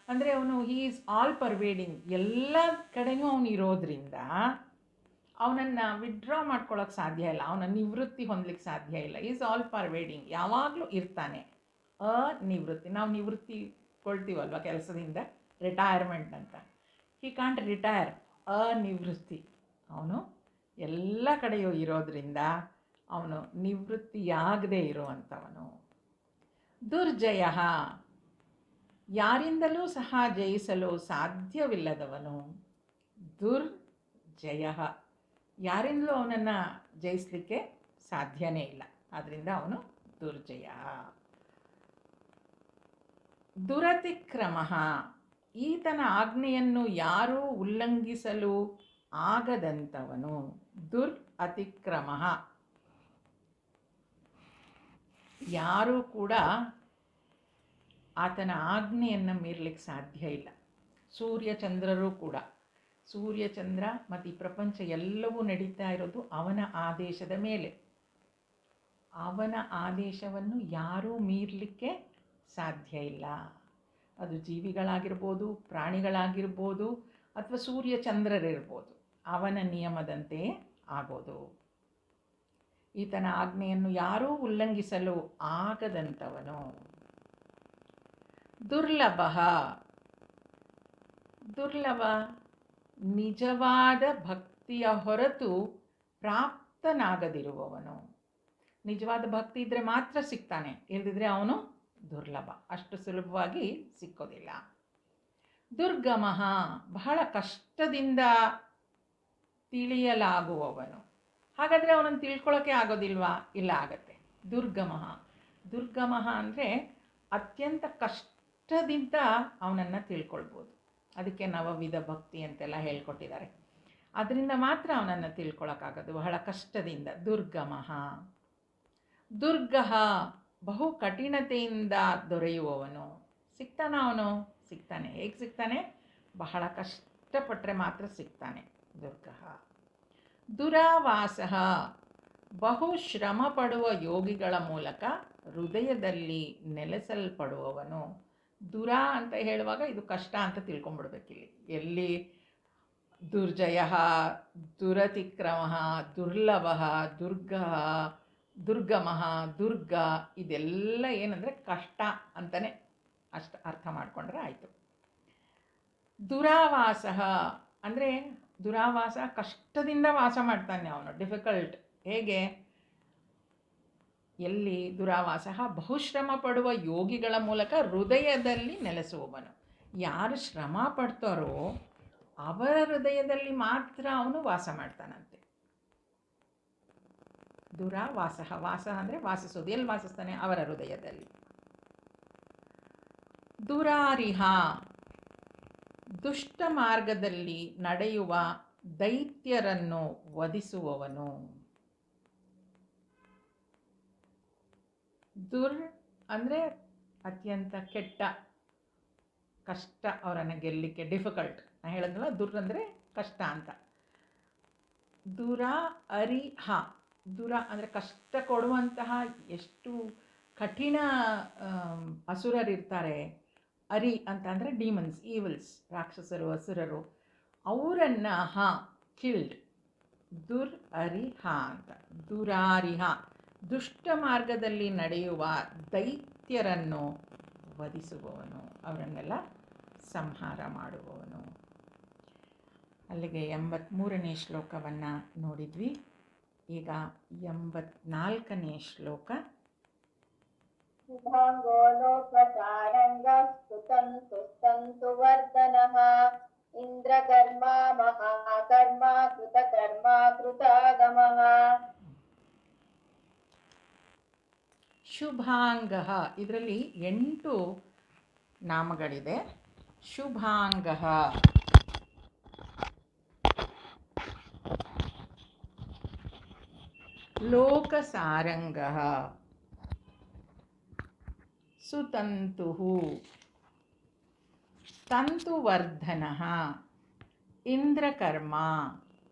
ಅಂದರೆ ಅವನು ಹೀ ಈಸ್ ಆಲ್ ಪರ್ವೇಡಿಂಗ್, ಎಲ್ಲ ಕಡೆಯೂ ಅವನು ಇರೋದ್ರಿಂದ ಅವನನ್ನು ವಿಡ್ರಾ ಮಾಡ್ಕೊಳ್ಳೋಕೆ ಸಾಧ್ಯ ಇಲ್ಲ, ಅವನ ನಿವೃತ್ತಿ ಹೊಂದಲಿಕ್ಕೆ ಸಾಧ್ಯ ಇಲ್ಲ. ಈಸ್ ಆಲ್ ಪರ್ವೇಡಿಂಗ್, ಯಾವಾಗಲೂ ಇರ್ತಾನೆ. ಅನಿವೃತ್ತಿ, ನಾವು ನಿವೃತ್ತಿಗೊಳ್ತೀವಲ್ವ ಕೆಲಸದಿಂದ, ರಿಟೈರ್ಮೆಂಟ್ ಅಂತ. ಹಿ ಕಾಂಟ್ ರಿಟೈರ್, ಅನಿವೃತ್ತಿ. ಅವನು ಎಲ್ಲ ಕಡೆಯೂ ಇರೋದ್ರಿಂದ ಅವನು ನಿವೃತ್ತಿಯಾಗದೇ ಇರುವಂಥವನು. ದುರ್ಜಯ, ಯಾರಿಂದಲೂ ಸಹ ಜಯಿಸಲು ಸಾಧ್ಯವಿಲ್ಲದವನು. ದುರ್ಜಯ, ಯಾರಿಂದಲೂ ಅವನನ್ನು ಜಯಿಸಲಿಕ್ಕೆ ಸಾಧ್ಯನೇ ಇಲ್ಲ, ಆದ್ದರಿಂದ ಅವನು ದುರ್ಜಯ. ದುರತಿಕ್ರಮ, ಈತನ ಆಜ್ಞೆಯನ್ನು ಯಾರೂ ಉಲ್ಲಂಘಿಸಲು ಆಗದಂಥವನು. ದುರ್ ಅತಿಕ್ರಮ, ಯಾರೂ ಕೂಡ ಆತನ ಆಜ್ಞೆಯನ್ನು ಮೀರಲಿಕ್ಕೆ ಸಾಧ್ಯ ಇಲ್ಲ. ಸೂರ್ಯಚಂದ್ರರು ಕೂಡ, ಸೂರ್ಯಚಂದ್ರ ಮತ್ತು ಈ ಪ್ರಪಂಚ ಎಲ್ಲವೂ ನಡೀತಾ ಇರೋದು ಅವನ ಆದೇಶದ ಮೇಲೆ. ಅವನ ಆದೇಶವನ್ನು ಯಾರೂ ಮೀರಲಿಕ್ಕೆ ಸಾಧ್ಯ ಇಲ್ಲ. ಅದು ಜೀವಿಗಳಾಗಿರ್ಬೋದು, ಪ್ರಾಣಿಗಳಾಗಿರ್ಬೋದು, ಅಥವಾ ಸೂರ್ಯಚಂದ್ರರಿರ್ಬೋದು, ಅವನ ನಿಯಮದಂತೆಯೇ ಆಗೋದು. ಈತನ ಆಜ್ಞೆಯನ್ನು ಯಾರೂ ಉಲ್ಲಂಘಿಸಲು ಆಗದಂಥವನು. ದುರ್ಲಭ, ದುರ್ಲಭ, ನಿಜವಾದ ಭಕ್ತಿಯ ಹೊರತು ಪ್ರಾಪ್ತನಾಗದಿರುವವನು. ನಿಜವಾದ ಭಕ್ತಿ ಇದ್ದರೆ ಮಾತ್ರ ಸಿಗ್ತಾನೆ, ಇಲ್ಲದಿದ್ದರೆ ಅವನು ದುರ್ಲಭ, ಅಷ್ಟು ಸುಲಭವಾಗಿ ಸಿಕ್ಕೋದಿಲ್ಲ. ದುರ್ಗಮ, ಬಹಳ ಕಷ್ಟದಿಂದ ತಿಳಿಯಲಾಗುವವನು. ಹಾಗಾದರೆ ಅವನನ್ನು ತಿಳ್ಕೊಳ್ಳೋಕ್ಕೆ ಆಗೋದಿಲ್ವಾ? ಇಲ್ಲ, ಆಗತ್ತೆ. ದುರ್ಗಮ, ದುರ್ಗಮ ಅಂದರೆ ಅತ್ಯಂತ ಕಷ್ಟದಿಂದ ಅವನನ್ನು ತಿಳ್ಕೊಳ್ಬೋದು. ಅದಕ್ಕೆ ನವವಿಧ ಭಕ್ತಿ ಅಂತೆಲ್ಲ ಹೇಳ್ಕೊಟ್ಟಿದ್ದಾರೆ. ಅದರಿಂದ ಮಾತ್ರ ಅವನನ್ನು ತಿಳ್ಕೊಳಕ್ಕಾಗೋದು, ಬಹಳ ಕಷ್ಟದಿಂದ. ದುರ್ಗಮ. ದುರ್ಗಹ, ಬಹು ಕಠಿಣತೆಯಿಂದ ದೊರೆಯುವವನು. ಸಿಗ್ತಾನ ಅವನು? ಸಿಗ್ತಾನೆ. ಹೇಗೆ ಸಿಗ್ತಾನೆ? ಬಹಳ ಕಷ್ಟಪಟ್ಟರೆ ಮಾತ್ರ ಸಿಗ್ತಾನೆ. ದುರ್ಗಹ. ದುರಾವಾಸ, ಬಹು ಶ್ರಮ ಪಡುವ ಯೋಗಿಗಳ ಮೂಲಕ ಹೃದಯದಲ್ಲಿ ನೆಲೆಸಲ್ಪಡುವವನು. ದುರ ಅಂತ ಹೇಳುವಾಗ ಇದು ಕಷ್ಟ ಅಂತ ತಿಳ್ಕೊಂಬಿಡ್ಬೇಕಿಲ್ಲಿ. ಎಲ್ಲಿ ದುರ್ಜಯ, ದುರತಿಕ್ರಮ, ದುರ್ಲಭ, ದುರ್ಗಃ, ದುರ್ಗಮ, ದುರ್ಗ, ಇದೆಲ್ಲ ಏನಂದರೆ ಕಷ್ಟ ಅಂತಲೇ ಅಷ್ಟು ಅರ್ಥ ಮಾಡಿಕೊಂಡ್ರೆ ಆಯಿತು. ದುರಾವಾಸ ಅಂದರೆ ದುರಾವಾಸ, ಕಷ್ಟದಿಂದ ವಾಸ ಮಾಡ್ತಾನೆ ಅವನು. ಡಿಫಿಕಲ್ಟ್. ಹೇಗೆ? ಎಲ್ಲಿ ದುರಾವಾಸ? ಬಹುಶ್ರಮ ಪಡುವ ಯೋಗಿಗಳ ಮೂಲಕ ಹೃದಯದಲ್ಲಿ ನೆಲೆಸುವವನು. ಯಾರು ಶ್ರಮ ಪಡ್ತಾರೋ ಅವರ ಹೃದಯದಲ್ಲಿ ಮಾತ್ರ ಅವನು ವಾಸ ಮಾಡ್ತಾನಂತೆ. ದುರಾವಾಸ, ವಾಸ ಅಂದರೆ ವಾಸಿಸೋದು. ಎಲ್ಲಿ ವಾಸಿಸ್ತಾನೆ? ಅವರ ಹೃದಯದಲ್ಲಿ. ದುರಾರಿಹ, ದುಷ್ಟ ಮಾರ್ಗದಲ್ಲಿ ನಡೆಯುವ ದೈತ್ಯರನ್ನು ವಧಿಸುವವನು. ದುರ್ ಅಂದರೆ ಅತ್ಯಂತ ಕೆಟ್ಟ, ಕಷ್ಟ ಅವರನ್ನು ಗೆಲ್ಲಲಿಕ್ಕೆ, ಡಿಫಿಕಲ್ಟ್. ನಾನು ಹೇಳಿದ್ನಲ್ಲ, ದುರ್ ಅಂದರೆ ಕಷ್ಟ ಅಂತ. ದುರ ಅರಿಹ, ದುರ ಅಂದರೆ ಕಷ್ಟ ಕೊಡುವಂತಹ ಎಷ್ಟು ಕಠಿಣ ಅಸುರರಿರ್ತಾರೆ. ಅರಿ ಅಂತ ಅಂದರೆ ಡಿಮನ್ಸ್, ಈವಲ್ಸ್, ರಾಕ್ಷಸರು, ಅಸುರರು. ಅವರನ್ನು ಕಿಲ್ಡ್. ದುರ್ ಅರಿಹ ಅಂತ. ದುರಾರಿಹ, ದುಷ್ಟ ಮಾರ್ಗದಲ್ಲಿ ನಡೆಯುವ ದೈತ್ಯರನ್ನು ವಧಿಸುವವನು, ಅವರನ್ನೆಲ್ಲ ಸಂಹಾರ ಮಾಡುವವನು. ಅಲ್ಲಿಗೆ 83ನೇ ಶ್ಲೋಕವನ್ನು ನೋಡಿದ್ವಿ. ಈಗ 84ನೇ ಶ್ಲೋಕ. ಶುಭಾಂಗೋ ಲೋಕಸಾರಂಗ ಸ್ತುತಂತು ಸ್ತಂತು ವರ್ಧನಃ ಇಂದ್ರಕರ್ಮ ಮಹಾಕರ್ಮ ಕೃತಕರ್ಮ ಕೃತಾಗಮಃ. ಶುಭಾಂಗ, ಇದರಲ್ಲಿ 8 ನಾಮಗಳಿದೆ. ಶುಭಾಂಗ, ಲೋಕಸಾರಂಗ, ಸುತಂತುಃ, ತಂತುವರ್ಧನಃ, ಇಂದ್ರಕರ್ಮ,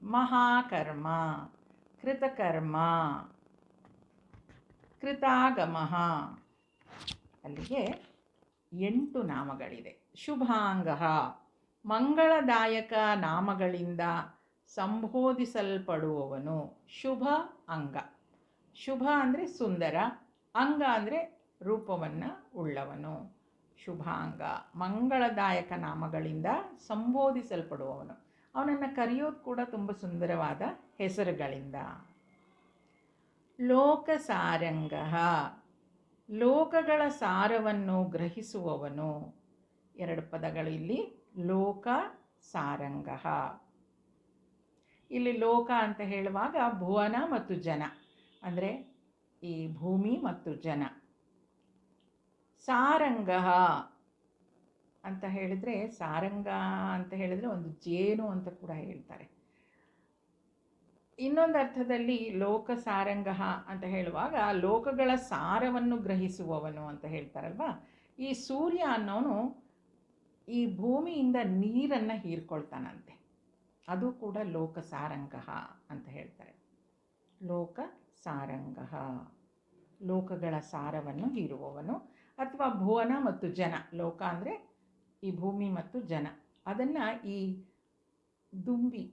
ಮಹಾಕರ್ಮ, ಕೃತಕರ್ಮ, ಕೃತಾಗಮಃ. ಅಲ್ಲಿಗೆ 8 ನಾಮಗಳಿದೆ. ಶುಭಾಂಗ, ಮಂಗಳದಾಯಕ ನಾಮಗಳಿಂದ ಸಂಬೋಧಿಸಲ್ಪಡುವವನು. ಶುಭ ಅಂಗ. ಶುಭ ಅಂದರೆ ಸುಂದರ, ಅಂಗ ಅಂದರೆ ರೂಪವನ್ನು ಉಳ್ಳವನು. ಶುಭಾಂಗ, ಮಂಗಳದಾಯಕ ನಾಮಗಳಿಂದ ಸಂಬೋಧಿಸಲ್ಪಡುವವನು. ಅವನನ್ನು ಕರೆಯೋದು ಕೂಡ ತುಂಬ ಸುಂದರವಾದ ಹೆಸರುಗಳಿಂದ. ಲೋಕಸಾರಂಗ, ಲೋಕಗಳ ಸಾರವನ್ನು ಗ್ರಹಿಸುವವನು. 2 ಪದಗಳು ಇಲ್ಲಿ. ಲೋಕ ಸಾರಂಗ. ಇಲ್ಲಿ ಲೋಕ ಅಂತ ಹೇಳುವಾಗ ಭುವನ ಮತ್ತು ಜನ, ಅಂದರೆ ಈ ಭೂಮಿ ಮತ್ತು ಜನ. ಸಾರಂಗ ಅಂತ ಹೇಳಿದರೆ, ಸಾರಂಗ ಅಂತ ಹೇಳಿದರೆ ಒಂದು ಜೇನು ಅಂತ ಕೂಡ ಹೇಳ್ತಾರೆ. ಇನ್ನೊಂದು ಅರ್ಥದಲ್ಲಿ ಲೋಕ ಸಾರಂಗ ಅಂತ ಹೇಳುವಾಗ ಲೋಕಗಳ ಸಾರವನ್ನು ಗ್ರಹಿಸುವವನು ಅಂತ ಹೇಳ್ತಾರಲ್ವ. ಈ ಸೂರ್ಯ ಅನ್ನೋನು ಈ ಭೂಮಿಯಿಂದ ನೀರನ್ನು ಹೀರ್ಕೊಳ್ತಾನಂತೆ. ಅದು ಕೂಡ ಲೋಕ ಸಾರಂಗ ಅಂತ ಹೇಳ್ತಾರೆ. ಲೋಕ ಸಾರಂಗ, ಲೋಕಗಳ ಸಾರವನ್ನು ಹೀರುವವನು. ಅಥವಾ ಭುವನ ಮತ್ತು ಜನ, ಲೋಕ ಅಂದರೆ ಈ ಭೂಮಿ ಮತ್ತು ಜನ, ಅದನ್ನು ಈ ದುಂಬಿ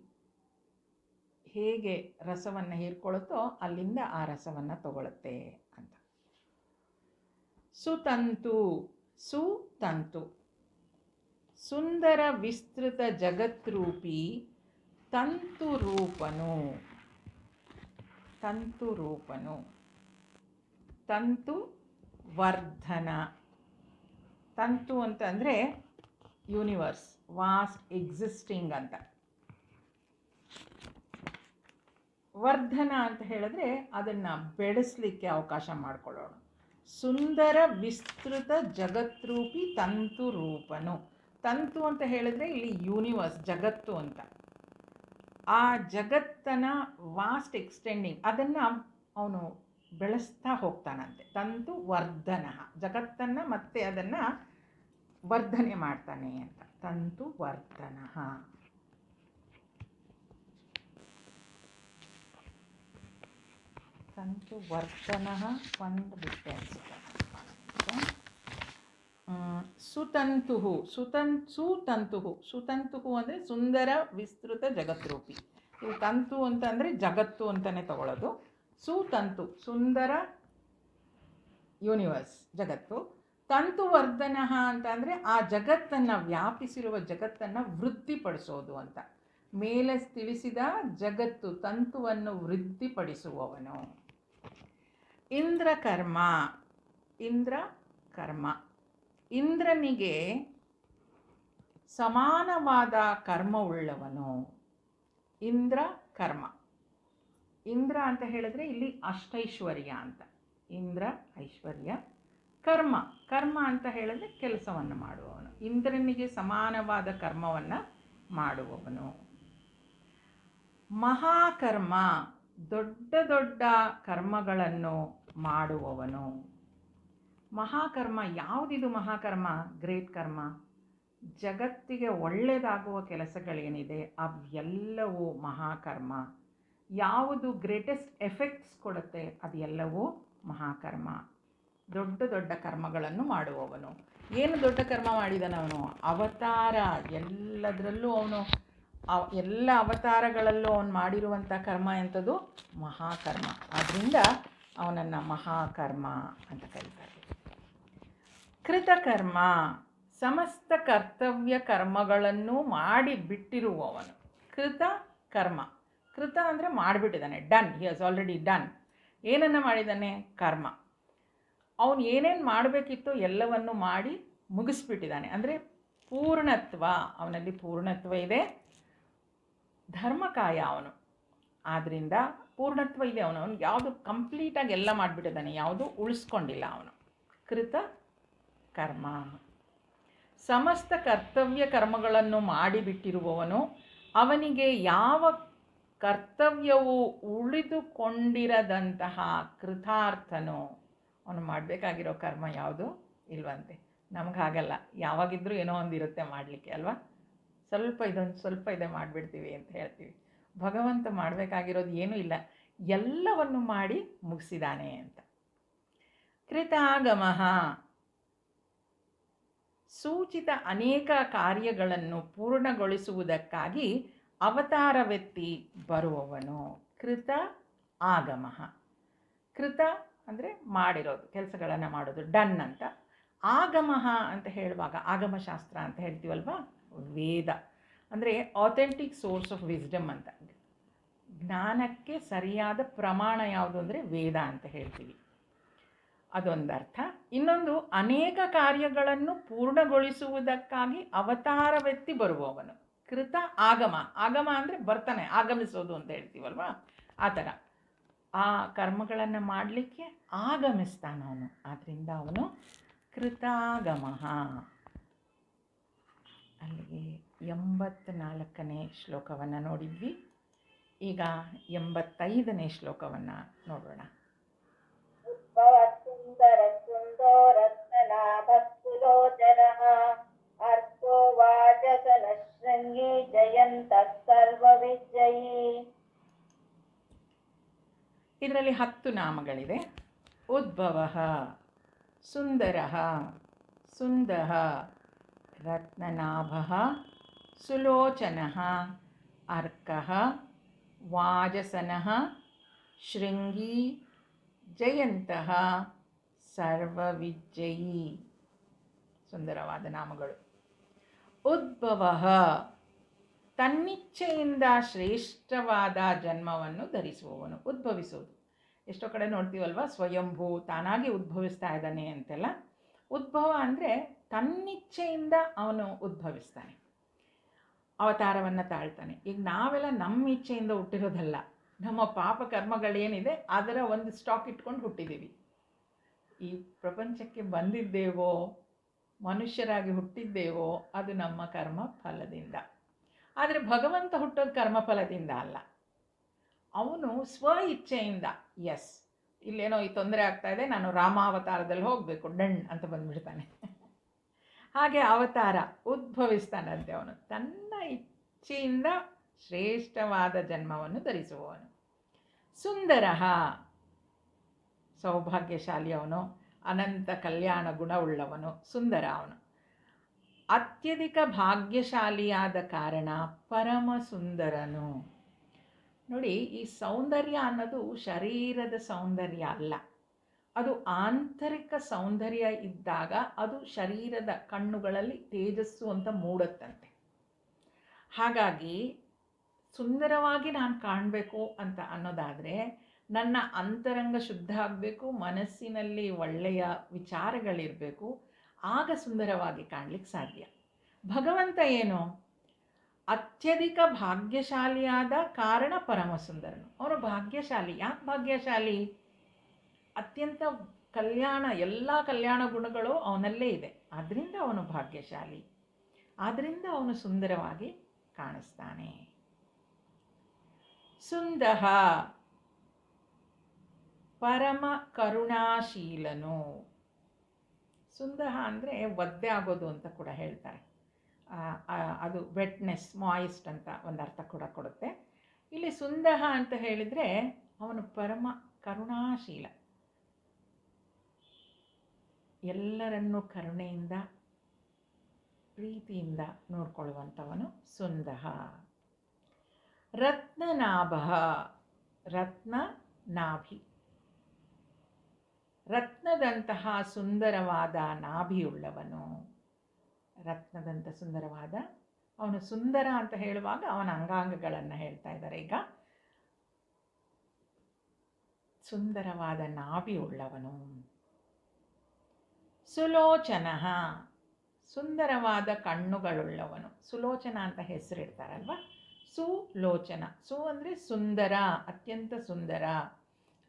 ಹೇಗೆ ರಸವನ್ನು ಹೀರ್ಕೊಳ್ಳುತ್ತೋ ಅಲ್ಲಿಂದ ಆ ರಸವನ್ನು ತಗೊಳುತ್ತೆ ಅಂತ. ಸುತಂತು. ಸುತಂತು ಸುಂದರ ವಿಸ್ತೃತ ಜಗತ್ರೂಪಿ ತಂತುರೂಪನು. ತಂತುರೂಪನು. ತಂತು ವರ್ಧನ. ತಂತು ಅಂತಂದರೆ ಯೂನಿವರ್ಸ್, ವಾಸ್ಟ್ ಎಕ್ಸಿಸ್ಟಿಂಗ್ ಅಂತ. ವರ್ಧನ ಅಂತ ಹೇಳಿದ್ರೆ ಅದನ್ನು ಬೆಳೆಸಲಿಕ್ಕೆ ಅವಕಾಶ ಮಾಡಿಕೊಳ್ಳೋಣ. ಸುಂದರ ವಿಸ್ತೃತ ಜಗತ್ರೂಪಿ ತಂತು ರೂಪನು. ತಂತು ಅಂತ ಹೇಳಿದ್ರೆ ಇಲ್ಲಿ ಯೂನಿವರ್ಸ್, ಜಗತ್ತು ಅಂತ. ಆ ಜಗತ್ತನ ವಾಸ್ಟ್ ಎಕ್ಸ್ಟೆಂಡಿಂಗ್, ಅದನ್ನು ಅವನು ಬೆಳೆಸ್ತಾ ಹೋಗ್ತಾನಂತೆ. ತಂತು ವರ್ಧನ, ಜಗತ್ತನ್ನು ಮತ್ತೆ ಅದನ್ನು ವರ್ಧನೆ ಮಾಡ್ತಾನೆ ಅಂತ. ತಂತು ವರ್ಧನ. ತಂತು ವರ್ಧನ ಒಂದು ಬಿಟ್ಟೆ ಅನಿಸುತ್ತೆ. ಸುತಂತು. ಸುತಂತು. ಸುತಂತು ಅಂದರೆ ಸುಂದರ ವಿಸ್ತೃತ ಜಗತ್ರೂಪಿ. ಇದು ತಂತು ಅಂತಂದರೆ ಜಗತ್ತು ಅಂತಲೇ ತಗೊಳ್ಳೋದು. ಸುತಂತು ಸುಂದರ ಯೂನಿವರ್ಸ್, ಜಗತ್ತು. ತಂತುವರ್ಧನ ಅಂತ ಅಂದರೆ ಆ ಜಗತ್ತನ್ನು, ವ್ಯಾಪಿಸಿರುವ ಜಗತ್ತನ್ನು ವೃದ್ಧಿಪಡಿಸೋದು ಅಂತ. ಮೇಲೆ ತಿಳಿಸಿದ ಜಗತ್ತು, ತಂತುವನ್ನು ವೃದ್ಧಿಪಡಿಸುವವನು. ಇಂದ್ರಕರ್ಮ. ಇಂದ್ರಕರ್ಮ, ಇಂದ್ರನಿಗೆ ಸಮಾನವಾದ ಕರ್ಮವುಳ್ಳವನು. ಇಂದ್ರ ಕರ್ಮ. ಇಂದ್ರ ಅಂತ ಹೇಳಿದ್ರೆ ಇಲ್ಲಿ ಅಷ್ಟೈಶ್ವರ್ಯ ಅಂತ. ಇಂದ್ರ ಐಶ್ವರ್ಯ. ಕರ್ಮ. ಕರ್ಮ ಅಂತ ಹೇಳಿದ್ರೆ ಕೆಲಸವನ್ನು ಮಾಡುವವನು. ಇಂದ್ರನಿಗೆ ಸಮಾನವಾದ ಕರ್ಮವನ್ನು ಮಾಡುವವನು. ಮಹಾಕರ್ಮ, ದೊಡ್ಡ ದೊಡ್ಡ ಕರ್ಮಗಳನ್ನು ಮಾಡುವವನು. ಮಹಾಕರ್ಮ ಯಾವುದಿದು? ಮಹಾಕರ್ಮ, ಗ್ರೇಟ್ ಕರ್ಮ. ಜಗತ್ತಿಗೆ ಒಳ್ಳೆಯದಾಗುವ ಕೆಲಸಗಳೇನಿದೆ ಅವೆಲ್ಲವೂ ಮಹಾಕರ್ಮ. ಯಾವುದು ಗ್ರೇಟೆಸ್ಟ್ ಎಫೆಕ್ಟ್ಸ್ ಕೊಡುತ್ತೆ ಅದೆಲ್ಲವೂ ಮಹಾಕರ್ಮ. ದೊಡ್ಡ ದೊಡ್ಡ ಕರ್ಮಗಳನ್ನು ಮಾಡುವವನು. ಏನು ದೊಡ್ಡ ಕರ್ಮ ಮಾಡಿದನವನು? ಅವತಾರ. ಎಲ್ಲದರಲ್ಲೂ ಅವನು, ಎಲ್ಲ ಅವತಾರಗಳಲ್ಲೂ ಅವನು ಮಾಡಿರುವಂಥ ಕರ್ಮ ಎಂಥದ್ದು? ಮಹಾಕರ್ಮ. ಆದ್ದರಿಂದ ಅವನನ್ನು ಮಹಾಕರ್ಮ ಅಂತ ಕರೀತಾರೆ. ಕೃತಕರ್ಮ, ಸಮಸ್ತ ಕರ್ತವ್ಯ ಕರ್ಮಗಳನ್ನು ಮಾಡಿ ಬಿಟ್ಟಿರುವವನು. ಕೃತ ಕರ್ಮ. ಕೃತ ಅಂದರೆ ಮಾಡಿಬಿಟ್ಟಿದ್ದಾನೆ, done. He has already done. ಏನನ್ನು ಮಾಡಿದ್ದಾನೆ? ಕರ್ಮ. ಅವನು ಏನೇನು ಮಾಡಬೇಕಿತ್ತು ಎಲ್ಲವನ್ನು ಮಾಡಿ ಮುಗಿಸ್ಬಿಟ್ಟಿದ್ದಾನೆ. ಅಂದರೆ ಪೂರ್ಣತ್ವ, ಅವನಲ್ಲಿ ಪೂರ್ಣತ್ವ ಇದೆ. ಧರ್ಮಕಾಯ ಅವನು, ಆದ್ದರಿಂದ ಪೂರ್ಣತ್ವ ಇದೆ ಅವನು. ಯಾವುದು ಕಂಪ್ಲೀಟಾಗಿ ಎಲ್ಲ ಮಾಡಿಬಿಟ್ಟಿದ್ದಾನೆ, ಯಾವುದು ಉಳಿಸ್ಕೊಂಡಿಲ್ಲ ಅವನು. ಕೃತ ಕರ್ಮ. ಸಮಸ್ತ ಕರ್ತವ್ಯ ಕರ್ಮಗಳನ್ನು ಮಾಡಿಬಿಟ್ಟಿರುವವನು. ಅವನಿಗೆ ಯಾವ ಕರ್ತವ್ಯವು ಉಳಿದುಕೊಂಡಿರದಂತಹ ಕೃತಾರ್ಥನು. ಅವನು ಮಾಡಬೇಕಾಗಿರೋ ಕರ್ಮ ಯಾವುದು ಇಲ್ವಂತೆ. ನಮ್ಗೆ ಹಾಗಲ್ಲ, ಯಾವಾಗಿದ್ದರೂ ಏನೋ ಒಂದು ಇರುತ್ತೆ ಮಾಡಲಿಕ್ಕೆ ಅಲ್ವಾ. ಸ್ವಲ್ಪ ಇದೆ ಮಾಡಿಬಿಡ್ತೀವಿ ಅಂತ ಹೇಳ್ತೀವಿ. ಭಗವಂತ ಮಾಡಬೇಕಾಗಿರೋದು ಏನೂ ಇಲ್ಲ, ಎಲ್ಲವನ್ನು ಮಾಡಿ ಮುಗಿಸಿದಾನೆ ಅಂತ. ಕೃತಾಗಮ, ಸೂಚಿತ ಅನೇಕ ಕಾರ್ಯಗಳನ್ನು ಪೂರ್ಣಗೊಳಿಸುವುದಕ್ಕಾಗಿ ಅವತಾರವೆತ್ತಿ ಬರುವವನು. ಕೃತ ಆಗಮ. ಕೃತ ಅಂದರೆ ಮಾಡಿರೋದು, ಕೆಲಸಗಳನ್ನು ಮಾಡೋದು, ಡನ್ ಅಂತ. ಆಗಮ ಅಂತ ಹೇಳುವಾಗ ಆಗಮಶಾಸ್ತ್ರ ಅಂತ ಹೇಳ್ತೀವಲ್ವ, ವೇದ ಅಂದರೆ ಆಥೆಂಟಿಕ್ ಸೋರ್ಸ್ ಆಫ್ ವಿಸ್ಡಮ್ ಅಂತ. ಜ್ಞಾನಕ್ಕೆ ಸರಿಯಾದ ಪ್ರಮಾಣ ಯಾವುದು ಅಂದರೆ ವೇದ ಅಂತ ಹೇಳ್ತೀವಿ. ಅದೊಂದರ್ಥ. ಇನ್ನೊಂದು, ಅನೇಕ ಕಾರ್ಯಗಳನ್ನು ಪೂರ್ಣಗೊಳಿಸುವುದಕ್ಕಾಗಿ ಅವತಾರವೆತ್ತಿ ಬರುವವನು. ಕೃತ ಆಗಮ. ಆಗಮ ಅಂದರೆ ಬರ್ತಾನೆ, ಆಗಮಿಸೋದು ಅಂತ ಹೇಳ್ತೀವಲ್ವ, ಆ ಥರ ಆ ಕರ್ಮಗಳನ್ನು ಮಾಡಲಿಕ್ಕೆ ಆಗಮಿಸ್ತಾನವನು. ಆದ್ದರಿಂದ ಅವನು ಕೃತಾಗಮ. ಅಲ್ಲಿಗೆ 84ನೇ ಶ್ಲೋಕವನ್ನು ನೋಡಿದ್ವಿ. ಈಗ 85ನೇ ಶ್ಲೋಕವನ್ನು ನೋಡೋಣ. ಸುಂದರ ಸುಂದೋ ರತ್ನನಾಭಸ್ತುಲೋಚನಃ ಅರ್ಥೋ ವಾಚಸನ ಶೃಂಗಿ ಜಯಂತ ಸರ್ವವಿಜಯೀ. ಇದರಲ್ಲಿ 10 ನಾಮಗಳಿದೆ. ಉದ್ಭವ, ಸುಂದರ, ಸುಂದರ, ರತ್ನನಾಭ, ಸುಲೋಚನ, ಅರ್ಕ, ವಾಜಸನ, ಶೃಂಗಿ, ಜಯಂತ, ಸರ್ವವಿಜಯೀ. ಸುಂದರವಾದ ನಾಮಗಳು. ಉದ್ಭವ, ತನ್ನಿಚ್ಛೆಯಿಂದ ಶ್ರೇಷ್ಠವಾದ ಜನ್ಮವನ್ನು ಧರಿಸುವವನು. ಉದ್ಭವಿಸೋದು, ಎಷ್ಟೋ ಕಡೆ ನೋಡ್ತೀವಲ್ವ, ಸ್ವಯಂಭೂ, ತಾನಾಗಿ ಉದ್ಭವಿಸ್ತಾ ಇದ್ದಾನೆ ಅಂತೆಲ್ಲ. ಉದ್ಭವ ಅಂದರೆ ತನ್ನಿಚ್ಛೆಯಿಂದ ಅವನು ಉದ್ಭವಿಸ್ತಾನೆ, ಅವತಾರವನ್ನು ತಾಳ್ತಾನೆ. ಈಗ ನಾವೆಲ್ಲ ನಮ್ಮ ಇಚ್ಛೆಯಿಂದ ಹುಟ್ಟಿರೋದಲ್ಲ, ನಮ್ಮ ಪಾಪ ಕರ್ಮಗಳೇನಿದೆ ಅದರ ಒಂದು ಸ್ಟಾಕ್ ಇಟ್ಕೊಂಡು ಹುಟ್ಟಿದ್ದೀವಿ. ಈ ಪ್ರಪಂಚಕ್ಕೆ ಬಂದಿದ್ದೇವೋ, ಮನುಷ್ಯರಾಗಿ ಹುಟ್ಟಿದ್ದೇವೋ, ಅದು ನಮ್ಮ ಕರ್ಮ ಫಲದಿಂದ. ಆದರೆ ಭಗವಂತ ಹುಟ್ಟೋದು ಕರ್ಮಫಲದಿಂದ ಅಲ್ಲ, ಅವನು ಸ್ವ ಇಚ್ಛೆಯಿಂದ. ಎಸ್, ಇಲ್ಲೇನೋ ಈ ತೊಂದರೆ ಆಗ್ತಾಯಿದೆ, ನಾನು ರಾಮಾವತಾರದಲ್ಲಿ ಹೋಗಬೇಕು, ಡಣ್ ಅಂತ ಬಂದುಬಿಡ್ತಾನೆ. ಹಾಗೆ ಅವತಾರ ಉದ್ಭವಿಸ್ತಾನಂತೆ. ಅವನು ತನ್ನ ಇಚ್ಛೆಯಿಂದ ಶ್ರೇಷ್ಠವಾದ ಜನ್ಮವನ್ನು ಧರಿಸುವವನು. ಸುಂದರ, ಸೌಭಾಗ್ಯಶಾಲಿ ಅವನು, ಅನಂತ ಕಲ್ಯಾಣ ಗುಣವುಳ್ಳವನು, ಸುಂದರ ಅವನು. ಅತ್ಯಧಿಕ ಭಾಗ್ಯಶಾಲಿಯಾದ ಕಾರಣ ಪರಮ ಸುಂದರನು. ನೋಡಿ, ಈ ಸೌಂದರ್ಯ ಅನ್ನೋದು ಶರೀರದ ಸೌಂದರ್ಯ ಅಲ್ಲ, ಅದು ಆಂತರಿಕ ಸೌಂದರ್ಯ ಇದ್ದಾಗ ಅದು ಶರೀರದ ಕಣ್ಣುಗಳಲ್ಲಿ ತೇಜಸ್ಸು ಅಂತ ಮೂಡುತ್ತಂತೆ. ಹಾಗಾಗಿ ಸುಂದರವಾಗಿ ನಾನು ಕಾಣಬೇಕು ಅಂತ ಅನ್ನೋದಾದರೆ ನನ್ನ ಅಂತರಂಗ ಶುದ್ಧ ಆಗಬೇಕು, ಮನಸ್ಸಿನಲ್ಲಿ ಒಳ್ಳೆಯ ವಿಚಾರಗಳಿರಬೇಕು, ಆಗ ಸುಂದರವಾಗಿ ಕಾಣಲಿಕ್ಕೆ ಸಾಧ್ಯ. ಭಗವಂತ ಏನು? ಅತ್ಯಧಿಕ ಭಾಗ್ಯಶಾಲಿಯಾದ ಕಾರಣ ಪರಮ ಸುಂದರನು. ಅವನು ಭಾಗ್ಯಶಾಲಿ. ಯಾಕೆ ಭಾಗ್ಯಶಾಲಿ? ಅತ್ಯಂತ ಕಲ್ಯಾಣ, ಎಲ್ಲ ಕಲ್ಯಾಣ ಗುಣಗಳು ಅವನಲ್ಲೇ ಇದೆ, ಆದ್ದರಿಂದ ಅವನು ಭಾಗ್ಯಶಾಲಿ, ಆದ್ದರಿಂದ ಅವನು ಸುಂದರವಾಗಿ ಕಾಣಿಸ್ತಾನೆ. ಸುಂದರ, ಪರಮ ಕರುಣಾಶೀಲನು. ಸುಂದರ ಅಂದರೆ ಒದ್ದೆ ಆಗೋದು ಅಂತ ಕೂಡ ಹೇಳ್ತಾರೆ. ಅದು ವೆಟ್ನೆಸ್, ಮಾಯಿಸ್ಟ್ ಅಂತ ಒಂದು ಅರ್ಥ ಕೂಡ ಕೊಡುತ್ತೆ. ಇಲ್ಲಿ ಸುಂದರ ಅಂತ ಹೇಳಿದರೆ ಅವನು ಪರಮ ಕರುಣಾಶೀಲ, ಎಲ್ಲರನ್ನೂ ಕರುಣೆಯಿಂದ ಪ್ರೀತಿಯಿಂದ ನೋಡ್ಕೊಳ್ಳುವಂಥವನು ಸುಂದರ. ರತ್ನನಾಭ, ರತ್ನನಾಭಿ, ರತ್ನದಂತಹ ಸುಂದರವಾದ ನಾಭಿಯುಳ್ಳವನು. ರತ್ನದಂಥ ಸುಂದರವಾದ, ಅವನು ಸುಂದರ ಅಂತ ಹೇಳುವಾಗ ಅವನ ಅಂಗಾಂಗಗಳನ್ನು ಹೇಳ್ತಾ ಇದ್ದಾರೆ. ಈಗ ಸುಂದರವಾದ ನಾಭಿಯುಳ್ಳವನು. ಸುಲೋಚನ, ಸುಂದರವಾದ ಕಣ್ಣುಗಳುಳ್ಳವನು. ಸುಲೋಚನ ಅಂತ ಹೆಸರಿಡ್ತಾರಲ್ವ, ಸುಲೋಚನ. ಸು ಅಂದರೆ ಸುಂದರ, ಅತ್ಯಂತ ಸುಂದರ.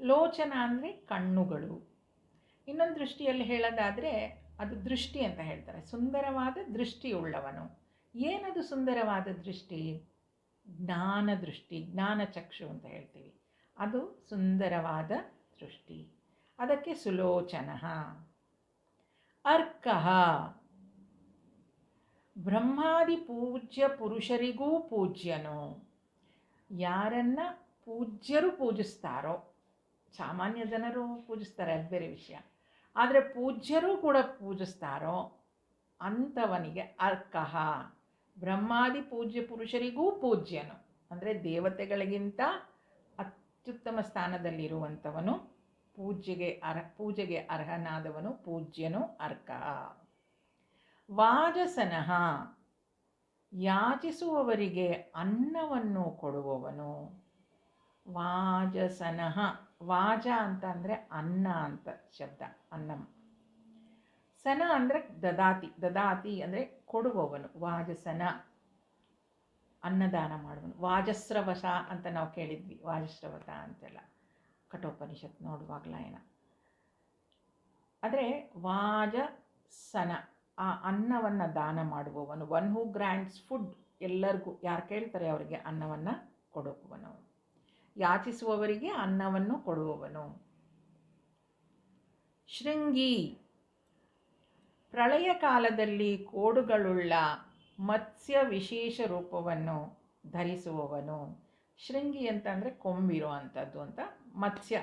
ಲೋಚನ ಅಂದರೆ ಕಣ್ಣುಗಳು. ಇನ್ನೊಂದು ದೃಷ್ಟಿಯಲ್ಲಿ ಹೇಳೋದಾದರೆ ಅದು ದೃಷ್ಟಿ ಅಂತ ಹೇಳ್ತಾರೆ. ಸುಂದರವಾದ ದೃಷ್ಟಿಯುಳ್ಳವನು. ಏನದು ಸುಂದರವಾದ ದೃಷ್ಟಿ? ಜ್ಞಾನ ದೃಷ್ಟಿ, ಜ್ಞಾನಚಕ್ಷು ಅಂತ ಹೇಳ್ತೀವಿ. ಅದು ಸುಂದರವಾದ ದೃಷ್ಟಿ, ಅದಕ್ಕೆ ಸುಲೋಚನ. ಅರ್ಕಃ, ಬ್ರಹ್ಮಾದಿ ಪೂಜ್ಯ ಪುರುಷರಿಗೂ ಪೂಜ್ಯನು. ಯಾರನ್ನ ಪೂಜ್ಯರು ಪೂಜಿಸ್ತಾರೋ, ಸಾಮಾನ್ಯ ಜನರು ಪೂಜಿಸ್ತಾರೆ, ಅದು ಬೇರೆ ವಿಷಯ, ಆದರೆ ಪೂಜ್ಯರು ಕೂಡ ಪೂಜಿಸ್ತಾರೋ ಅಂಥವನಿಗೆ ಅರ್ಕಃ. ಬ್ರಹ್ಮಾದಿ ಪೂಜ್ಯ ಪುರುಷರಿಗೂ ಪೂಜ್ಯನು ಅಂದರೆ ದೇವತೆಗಳಿಗಿಂತ ಅತ್ಯುತ್ತಮ ಸ್ಥಾನದಲ್ಲಿರುವಂಥವನು, ಪೂಜೆಗೆ ಅರ್ಹನಾದವನು, ಪೂಜ್ಯನು ಅರ್ಕಃ. ವಾಜಸನಃ, ಯಾಚಿಸುವವರಿಗೆ ಅನ್ನವನ್ನು ಕೊಡುವವನು. ವಾಜಸನಃ, ವಾಜ ಅಂತ ಅಂದರೆ ಅನ್ನ ಅಂತ ಶಬ್ದ, ಅನ್ನಂ. ಸನ ಅಂದರೆ ದದಾತಿ, ದದಾತಿ ಅಂದರೆ ಕೊಡುವವನು, ವಾಜಸನ ಅನ್ನದಾನ ಮಾಡುವನು. ವಾಜಸ್ರವಶ ಅಂತ ನಾವು ಕೇಳಿದ್ವಿ, ವಾಜಸ್ರವತ ಅಂತೆಲ್ಲ ಕಠೋಪನಿಷತ್ ನೋಡುವಾಗಲ ಏನ. ಆದರೆ ವಾಜಸನ ಆ ಅನ್ನವನ್ನು ದಾನ ಮಾಡುವವನು, ಒನ್ ಹೂ ಗ್ರ್ಯಾಂಡ್ಸ್ ಫುಡ್, ಎಲ್ಲರಿಗೂ ಯಾರು ಕೇಳ್ತಾರೆ ಅವರಿಗೆ ಅನ್ನವನ್ನು ಕೊಡುವವನು, ಯಾಚಿಸುವವರಿಗೆ ಅನ್ನವನ್ನು ಕೊಡುವವನು. ಶೃಂಗಿ, ಪ್ರಳಯ ಕಾಲದಲ್ಲಿ ಕೋಡುಗಳುಳ್ಳ ಮತ್ಸ್ಯ ವಿಶೇಷ ರೂಪವನ್ನು ಧರಿಸುವವನು. ಶೃಂಗಿ ಅಂತಂದರೆ ಕೊಂಬಿರೋ ಅಂಥದ್ದು ಅಂತ. ಮತ್ಸ್ಯ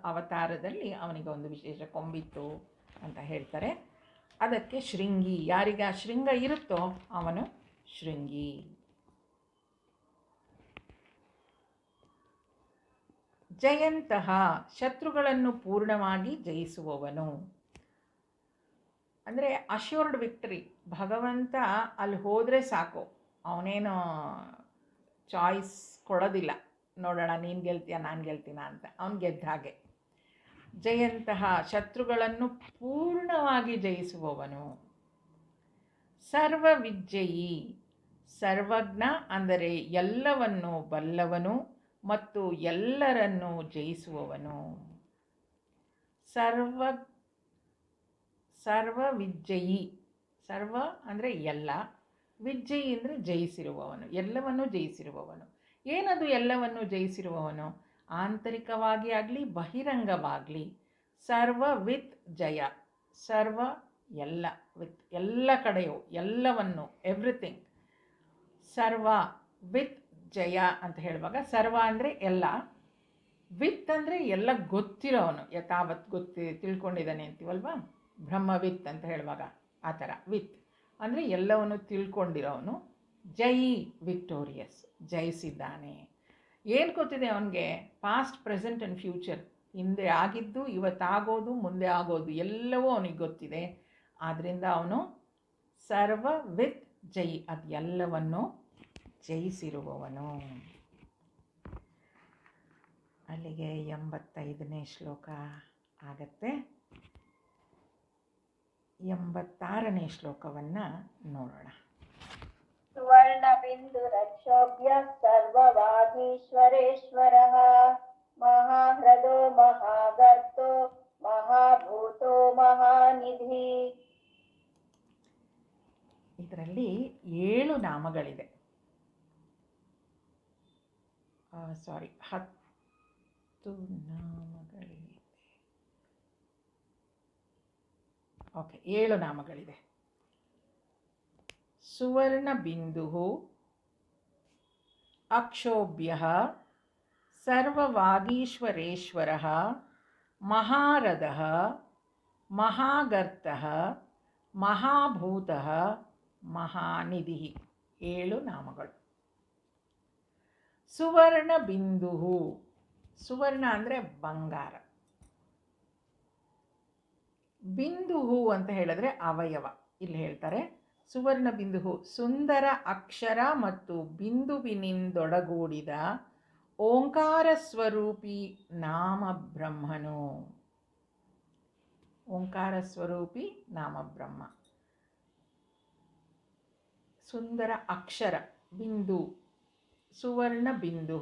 ಅವತಾರದಲ್ಲಿ ಅವನಿಗೆ ಒಂದು ವಿಶೇಷ ಕೊಂಬಿತ್ತು ಅಂತ ಹೇಳ್ತಾರೆ. ಅದಕ್ಕೆ ಶೃಂಗಿ. ಯಾರಿಗೆ ಆ ಶೃಂಗ ಇರುತ್ತೋ ಅವನು ಶೃಂಗಿ. ಜಯಂತಹ, ಶತ್ರುಗಳನ್ನು ಪೂರ್ಣವಾಗಿ ಜಯಿಸುವವನು. ಅಂದರೆ ಅಶ್ಯೂರ್ಡ್ ವಿಕ್ಟರಿ. ಭಗವಂತ ಅಲ್ಲಿ ಹೋದರೆ ಸಾಕು, ಅವನೇನು ಚಾಯ್ಸ್ ಕೊಡೋದಿಲ್ಲ, ನೋಡೋಣ ನೀನು ಗೆಲ್ತೀಯ ನಾನು ಗೆಲ್ತೀನ ಅಂತ. ಅವನು ಗೆದ್ದ ಹಾಗೆ. ಜಯಂತಹ, ಶತ್ರುಗಳನ್ನು ಪೂರ್ಣವಾಗಿ ಜಯಿಸುವವನು. ಸರ್ವವಿಜ್ಜಯಿ, ಸರ್ವಜ್ಞ ಅಂದರೆ ಎಲ್ಲವನ್ನು ಬಲ್ಲವನು ಮತ್ತು ಎಲ್ಲರನ್ನು ಜಯಿಸುವವನು. ಸರ್ವವಿಜ್ಜಯಿ, ಸರ್ವ ಅಂದರೆ ಎಲ್ಲ, ವಿಜ್ಜಯಿ ಅಂದರೆ ಜಯಿಸಿರುವವನು, ಎಲ್ಲವನ್ನು ಜಯಿಸಿರುವವನು. ಏನದು ಎಲ್ಲವನ್ನು ಜಯಿಸಿರುವವನು? ಆಂತರಿಕವಾಗಿ ಆಗಲಿ ಬಹಿರಂಗವಾಗಲಿ. ಸರ್ವ ವಿತ್ ಜಯ, ಸರ್ವ ಎಲ್ಲ, ವಿತ್ ಎಲ್ಲ ಕಡೆಯೂ, ಎಲ್ಲವನ್ನು, ಎವ್ರಿಥಿಂಗ್. ಸರ್ವ ವಿತ್ ಜಯ ಅಂತ ಹೇಳುವಾಗ ಸರ್ವ ಅಂದರೆ ಎಲ್ಲ, ವಿತ್ ಅಂದರೆ ಎಲ್ಲ ಗೊತ್ತಿರೋವನು, ಯಥಾವತ್ ತಿಳ್ಕೊಂಡಿದ್ದಾನೆ ಅಂತೀವಲ್ವ, ಬ್ರಹ್ಮವಿತ್ ಅಂತ ಹೇಳುವಾಗ ಆ ಥರ. ವಿತ್ ಅಂದರೆ ಎಲ್ಲವನ್ನು ತಿಳ್ಕೊಂಡಿರೋವನು. ಜಯಿ, ವಿಕ್ಟೋರಿಯಸ್, ಜಯಿಸಿದ್ದಾನೆ. ಏನು ಗೊತ್ತಿದೆ ಅವನಿಗೆ? ಪಾಸ್ಟ್, ಪ್ರೆಸೆಂಟ್ ಆ್ಯಂಡ್ ಫ್ಯೂಚರ್, ಹಿಂದೆ ಆಗಿದ್ದು, ಇವತ್ತಾಗೋದು, ಮುಂದೆ ಆಗೋದು ಎಲ್ಲವೂ ಅವನಿಗೆ ಗೊತ್ತಿದೆ. ಆದ್ದರಿಂದ ಅವನು ಸರ್ವ ವಿತ್ ಜಯಿ, ಅದು ಎಲ್ಲವನ್ನು ಜಯಿಸಿರುವವನು. ಅಲ್ಲಿಗೆ 85ನೇ ಶ್ಲೋಕ ಆಗತ್ತೆ. 86ನೇ ಶ್ಲೋಕವನ್ನು ನೋಡೋಣ. ಸುವರ್ಣಬಿಂದುರಕ್ಷೋಭ್ಯ ಸರ್ವವಾಗೀಶ್ವರೇಶ್ವರಃ ಮಹಾಹೃದೋ ಮಹಾಗರ್ತೋ ಮಹಾಭೂತೋ ಮಹಾನಿಧಿ. ಇದರಲ್ಲಿ 7 ನಾಮಗಳಿದೆ. 10 ನಾಮಗಳಿದೆ. ಓಕೆ, 7 ನಾಮಗಳಿದೆ. ಸುವರ್ಣಬಿಂದು, ಅಕ್ಷೋಭ್ಯ, ಸರ್ವವಾಗೀಶ್ವರೇಶ್ವರಃ, ಮಹಾರಥಃ, ಮಹಾಗರ್ತಃ, ಮಹಾಭೂತಃ, ಮಹಾನಿಧಿ. 7 ನಾಮಗಳು. ಸುವರ್ಣಬಿಂದು, ಸುವರ್ಣ ಅಂದರೆ ಬಂಗಾರ. ಬಿಂದು ಅಂತ ಹೇಳಿದ್ರೆ ಅವಯವ. ಇಲ್ಲಿ ಹೇಳ್ತಾರೆ ಸುವರ್ಣ ಬಿಂದು, ಸುಂದರ ಅಕ್ಷರ ಮತ್ತು ಬಿಂದುವಿನಿಂದೊಡಗೂಡಿದ ಓಂಕಾರ ಸ್ವರೂಪಿ ನಾಮ ಬ್ರಹ್ಮನು. ಓಂಕಾರ ಸ್ವರೂಪಿ ನಾಮ ಬ್ರಹ್ಮ. ಸುಂದರ ಅಕ್ಷರ, ಬಿಂದು, ಸುವರ್ಣ ಬಿಂದು.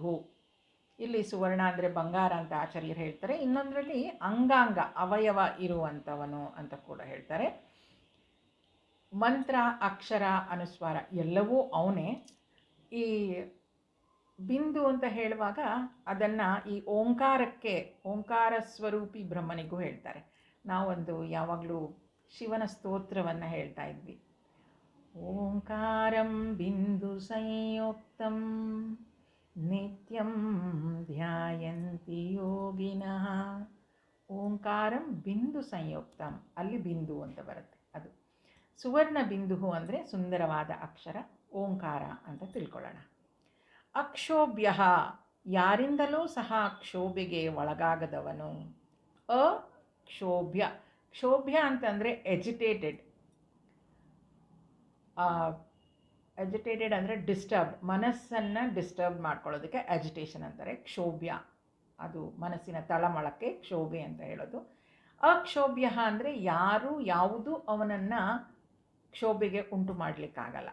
ಇಲ್ಲಿ ಸುವರ್ಣ ಅಂದರೆ ಬಂಗಾರ ಅಂತ ಆಚಾರ್ಯರು ಹೇಳ್ತಾರೆ. ಇನ್ನೊಂದರಲ್ಲಿ ಅಂಗಾಂಗ, ಅವಯವ ಇರುವಂಥವನು ಅಂತ ಕೂಡ ಹೇಳ್ತಾರೆ. ಮಂತ್ರ, ಅಕ್ಷರ, ಅನುಸ್ವಾರ ಎಲ್ಲವೂ ಅವನೇ. ಈ ಬಿಂದು ಅಂತ ಹೇಳುವಾಗ ಅದನ್ನು ಈ ಓಂಕಾರಕ್ಕೆ, ಓಂಕಾರ ಸ್ವರೂಪಿ ಬ್ರಹ್ಮನಿಗೂ ಹೇಳ್ತಾರೆ. ನಾವೊಂದು ಯಾವಾಗಲೂ ಶಿವನ ಸ್ತೋತ್ರವನ್ನು ಹೇಳ್ತಾ ಇದ್ವಿ. ಓಂಕಾರಂ ಬಿಂದು ಸಂಯುಕ್ತಂ ನಿತ್ಯಂ ಧ್ಯಾಯಂತಿ ಯೋಗಿನಃ. ಓಂಕಾರಂ ಬಿಂದು ಸಂಯುಕ್ತಂ, ಅಲ್ಲಿ ಬಿಂದು ಅಂತ ಬರುತ್ತೆ. ಅದು ಸುವರ್ಣ ಬಿಂದು ಅಂದರೆ ಸುಂದರವಾದ ಅಕ್ಷರ, ಓಂಕಾರ ಅಂತ ತಿಳ್ಕೊಳ್ಳೋಣ. ಅಕ್ಷೋಭ್ಯ, ಯಾರಿಂದಲೂ ಸಹ ಕ್ಷೋಭೆಗೆ ಒಳಗಾಗದವನು. ಅಕ್ಷೋಭ್ಯ, ಕ್ಷೋಭ್ಯ ಅಂತಂದರೆ ಎಜಿಟೇಟೆಡ್. ಎಜಿಟೇಟೆಡ್ ಅಂದರೆ ಡಿಸ್ಟರ್ಬ್ಡ್, ಮನಸ್ಸನ್ನು ಡಿಸ್ಟರ್ಬ್ ಮಾಡ್ಕೊಳ್ಳೋದಕ್ಕೆ ಅಜಿಟೇಷನ್ ಅಂತಾರೆ ಕ್ಷೋಭ್ಯ. ಅದು ಮನಸ್ಸಿನ ತಳಮಳಕ್ಕೆ ಕ್ಷೋಭೆ ಅಂತ ಹೇಳೋದು. ಅಕ್ಷೋಭ್ಯ ಅಂದರೆ ಯಾವುದು ಅವನನ್ನು ಕ್ಷೋಭೆಗೆ ಉಂಟು ಮಾಡಲಿಕ್ಕಾಗಲ್ಲ.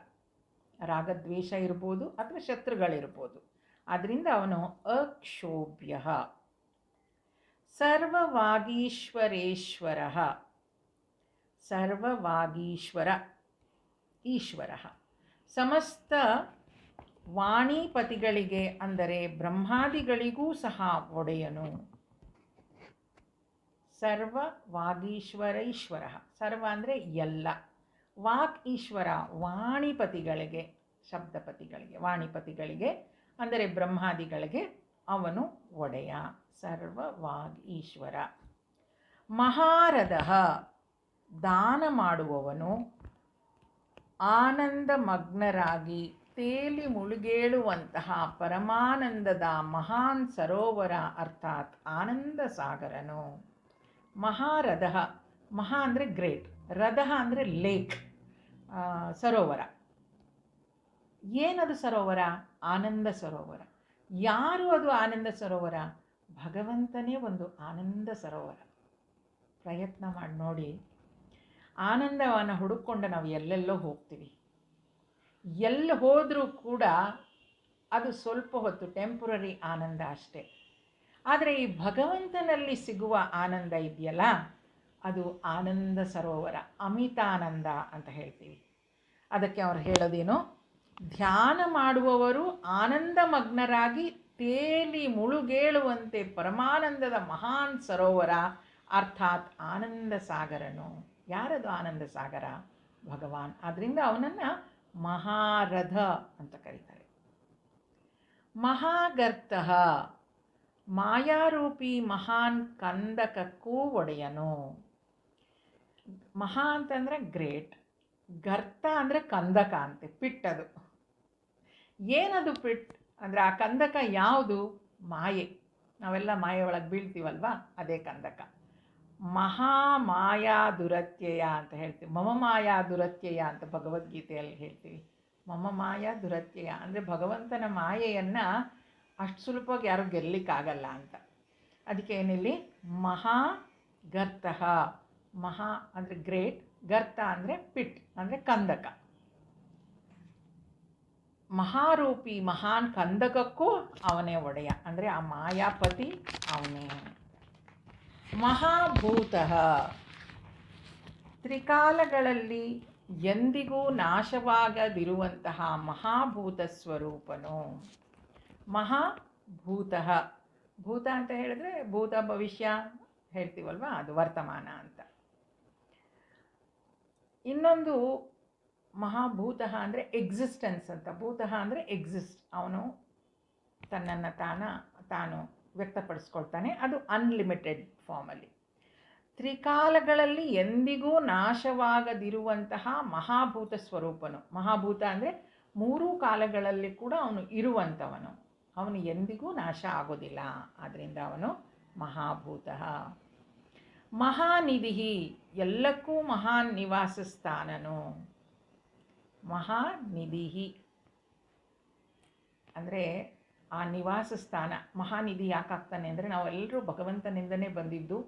ರಾಗದ್ವೇಷ ಇರ್ಬೋದು ಅಥವಾ ಶತ್ರುಗಳಿರ್ಬೋದು. ಆದ್ದರಿಂದ ಅವನು ಅಕ್ಷೋಭ್ಯ. ಸರ್ವವಾಗೀಶ್ವರೇಶ್ವರ. ಸರ್ವವಾಗೀಶ್ವರ ಈಶ್ವರ. ಸಮಸ್ತ ವಾಣಿಪತಿಗಳಿಗೆ ಅಂದರೆ ಬ್ರಹ್ಮಾದಿಗಳಿಗೂ ಸಹ ಒಡೆಯನು. ಸರ್ವ ವಾಗೀಶ್ವರೈಶ್ವರ. ಸರ್ವ ಅಂದರೆ ಎಲ್ಲ. ವಾಕ್ ಈಶ್ವರ ವಾಣಿಪತಿಗಳಿಗೆ, ಶಬ್ದಪತಿಗಳಿಗೆ, ವಾಣಿಪತಿಗಳಿಗೆ ಅಂದರೆ ಬ್ರಹ್ಮಾದಿಗಳಿಗೆ ಅವನು ಒಡೆಯ. ಸರ್ವ ವಾಗ್ ಈಶ್ವರ. ಮಹಾರಥ ದಾನ ಮಾಡುವವನು. ಆನಂದಮಗ್ನರಾಗಿ ತೇಲಿ ಮುಳುಗೇಳುವಂತಹ ಪರಮಾನಂದದ ಮಹಾನ್ ಸರೋವರ ಅರ್ಥಾತ್ ಆನಂದ ಸಾಗರನು. ಮಹಾರಥ. ಮಹಾ ಅಂದರೆ ಗ್ರೇಟ್, ರಥ ಅಂದರೆ ಲೇಕ್, ಸರೋವರ. ಏನದು ಸರೋವರ? ಆನಂದ ಸರೋವರ. ಯಾರು ಅದು ಆನಂದ ಸರೋವರ? ಭಗವಂತನೇ ಒಂದು ಆನಂದ ಸರೋವರ. ಪ್ರಯತ್ನ ಮಾಡಿ ನೋಡಿ. ಆನಂದವನ್ನು ಹುಡುಕೊಂಡು ನಾವು ಎಲ್ಲೆಲ್ಲೋ ಹೋಗ್ತೀವಿ. ಎಲ್ಲಿ ಹೋದರೂ ಕೂಡ ಅದು ಸ್ವಲ್ಪ ಹೊತ್ತು ಟೆಂಪ್ರರಿ ಆನಂದ ಅಷ್ಟೇ. ಆದರೆ ಈ ಭಗವಂತನಲ್ಲಿ ಸಿಗುವ ಆನಂದ ಇದೆಯಲ್ಲ, ಅದು ಆನಂದ ಸರೋವರ, ಅಮಿತಾನಂದ ಅಂತ ಹೇಳ್ತೀವಿ. ಅದಕ್ಕೆ ಅವ್ರು ಹೇಳೋದೇನು? ಧ್ಯಾನ ಮಾಡುವವರು ಆನಂದಮಗ್ನರಾಗಿ ತೇಲಿ ಮುಳುಗೇಳುವಂತೆ ಪರಮಾನಂದದ ಮಹಾನ್ ಸರೋವರ ಅರ್ಥಾತ್ ಆನಂದ ಸಾಗರನು. ಯಾರದು ಆನಂದ ಸಾಗರ? ಭಗವಾನ್. ಆದ್ದರಿಂದ ಅವನನ್ನು ಮಹಾರಥ ಅಂತ ಕರೀತಾರೆ. ಮಹಾಗರ್ತ ಮಾಯಾರೂಪಿ ಮಹಾನ್ ಕಂದಕಕ್ಕೂ ಒಡೆಯನು. ಮಹಾ ಅಂತಂದರೆ ಗ್ರೇಟ್, ಗರ್ತ ಅಂದರೆ ಕಂದಕ ಅಂತೆ, ಪಿಟ್ಟದು. ಏನದು ಪಿಟ್ ಅಂದರೆ ಆ ಕಂದಕ ಯಾವುದು? ಮಾಯೆ. ನಾವೆಲ್ಲ ಮಾಯೆ ಒಳಗೆ ಬೀಳ್ತೀವಲ್ವ, ಅದೇ ಕಂದಕ. ಮಹಾಮಾಯಾ ದುರತ್ಯಯ ಅಂತ ಹೇಳ್ತೀವಿ. ಮಮ ಮಾಯಾ ದುರತ್ಯಯ ಅಂತ ಭಗವದ್ಗೀತೆಯಲ್ಲಿ ಹೇಳ್ತೀವಿ. ಮಮ ಮಾಯಾ ದುರತ್ಯಯ ಅಂದರೆ ಭಗವಂತನ ಮಾಯೆಯನ್ನು ಅಷ್ಟು ಸುಲಭವಾಗಿ ಯಾರೂ ಗೆಲ್ಲಲಿಕ್ಕಾಗಲ್ಲ ಅಂತ. ಅದಕ್ಕೆ ಏನಿಲ್ಲಿ ಮಹಾಗರ್ತ. ಮಹಾ ಅಂದರೆ ಗ್ರೇಟ್, ಗರ್ತ ಅಂದರೆ ಪಿಟ್ ಅಂದರೆ ಕಂದಕ. ಮಹಾರೂಪಿ ಮಹಾನ್ ಕಂದಕಕ್ಕೂ ಅವನೇ ಒಡೆಯ, ಅಂದರೆ ಆ ಮಾಯಾಪತಿ ಅವನೇ. ಮಹಾಭೂತ ತ್ರಿಕಾಲಗಳಲ್ಲಿ ಎಂದಿಗೂ ನಾಶವಾಗದಿರುವಂತಹ ಮಹಾಭೂತ ಸ್ವರೂಪನು. ಮಹಾಭೂತ. ಭೂತ ಅಂತ ಹೇಳಿದ್ರೆ ಭೂತ ಭವಿಷ್ಯ ಹೇಳ್ತೀವಲ್ವ, ಅದು ವರ್ತಮಾನ ಅಂತ. ಇನ್ನೊಂದು ಮಹಾಭೂತ ಅಂದರೆ ಎಕ್ಸಿಸ್ಟೆನ್ಸ್ ಅಂತ. ಭೂತ ಅಂದರೆ ಎಕ್ಸಿಸ್ಟ್, ಅವನು ತನ್ನನ್ನು ತಾನು ವ್ಯಕ್ತಪಡಿಸ್ಕೊಳ್ತಾನೆ. ಅದು ಅನ್ಲಿಮಿಟೆಡ್ ಫಾರ್ಮಲ್ಲಿ. ತ್ರಿಕಾಲಗಳಲ್ಲಿ ಎಂದಿಗೂ ನಾಶವಾಗದಿರುವಂತಹ ಮಹಾಭೂತ ಸ್ವರೂಪನು. ಮಹಾಭೂತ ಅಂದರೆ ಮೂರೂ ಕಾಲಗಳಲ್ಲಿ ಕೂಡ ಅವನು ಇರುವಂಥವನು. ಅವನು ಎಂದಿಗೂ ನಾಶ ಆಗೋದಿಲ್ಲ, ಆದ್ದರಿಂದ ಅವನು ಮಹಾಭೂತ. ಮಹಾನಿಧಿ ಎಲ್ಲಕ್ಕೂ ಮಹಾನ್ ನಿವಾಸ ಸ್ಥಾನನು. ಮಹಾನಿಧಿ ಅಂದರೆ ಆ ನಿವಾಸ ಸ್ಥಾನ. ಮಹಾನಿಧಿ ಯಾಕಾಗ್ತಾನೆ ಅಂದರೆ ನಾವೆಲ್ಲರೂ ಭಗವಂತನಿಂದನೇ ಬಂದಿದ್ದು,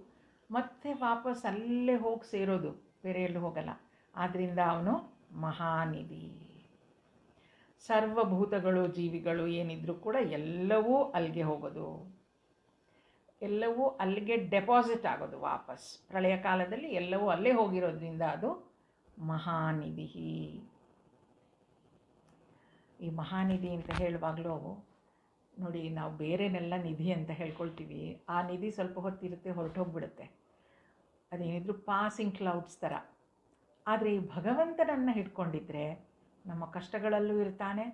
ಮತ್ತೆ ವಾಪಸ್ ಅಲ್ಲೇ ಹೋಗಿ ಸೇರೋದು, ಬೇರೆ ಎಲ್ಲೂ ಹೋಗಲ್ಲ. ಆದ್ದರಿಂದ ಅವನು ಮಹಾನಿಧಿ. ಸರ್ವಭೂತಗಳು ಜೀವಿಗಳು ಏನಿದ್ರೂ ಕೂಡ ಎಲ್ಲವೂ ಅಲ್ಲಿಗೆ ಹೋಗೋದು, ಎಲ್ಲವೂ ಅಲ್ಲಿಗೆ ಡೆಪಾಸಿಟ್ ಆಗೋದು ವಾಪಸ್. ಪ್ರಳಯ ಕಾಲದಲ್ಲಿ ಎಲ್ಲವೂ ಅಲ್ಲೇ ಹೋಗಿರೋದ್ರಿಂದ ಅದು ಮಹಾನಿಧಿ. ಈ ಮಹಾನಿಧಿ ಅಂತ ಹೇಳುವಾಗಲೂ ನೋಡಿ, ನಾವು ಬೇರೆನೆಲ್ಲ ನಿಧಿ ಅಂತ ಹೇಳ್ಕೊಳ್ತೀವಿ. ಆ ನಿಧಿ ಸ್ವಲ್ಪ ಹೊತ್ತಿರುತ್ತೆ, ಹೊರಟೋಗ್ಬಿಡುತ್ತೆ. ಅದೇನಿದ್ರು ಪಾಸಿಂಗ್ ಕ್ಲೌಡ್ಸ್ ಥರ. ಆದರೆ ಈ ಭಗವಂತನನ್ನು ಹಿಡ್ಕೊಂಡಿದ್ರೆ ನಮ್ಮ ಕಷ್ಟಗಳಲ್ಲೂ ಇರ್ತಾನೆ,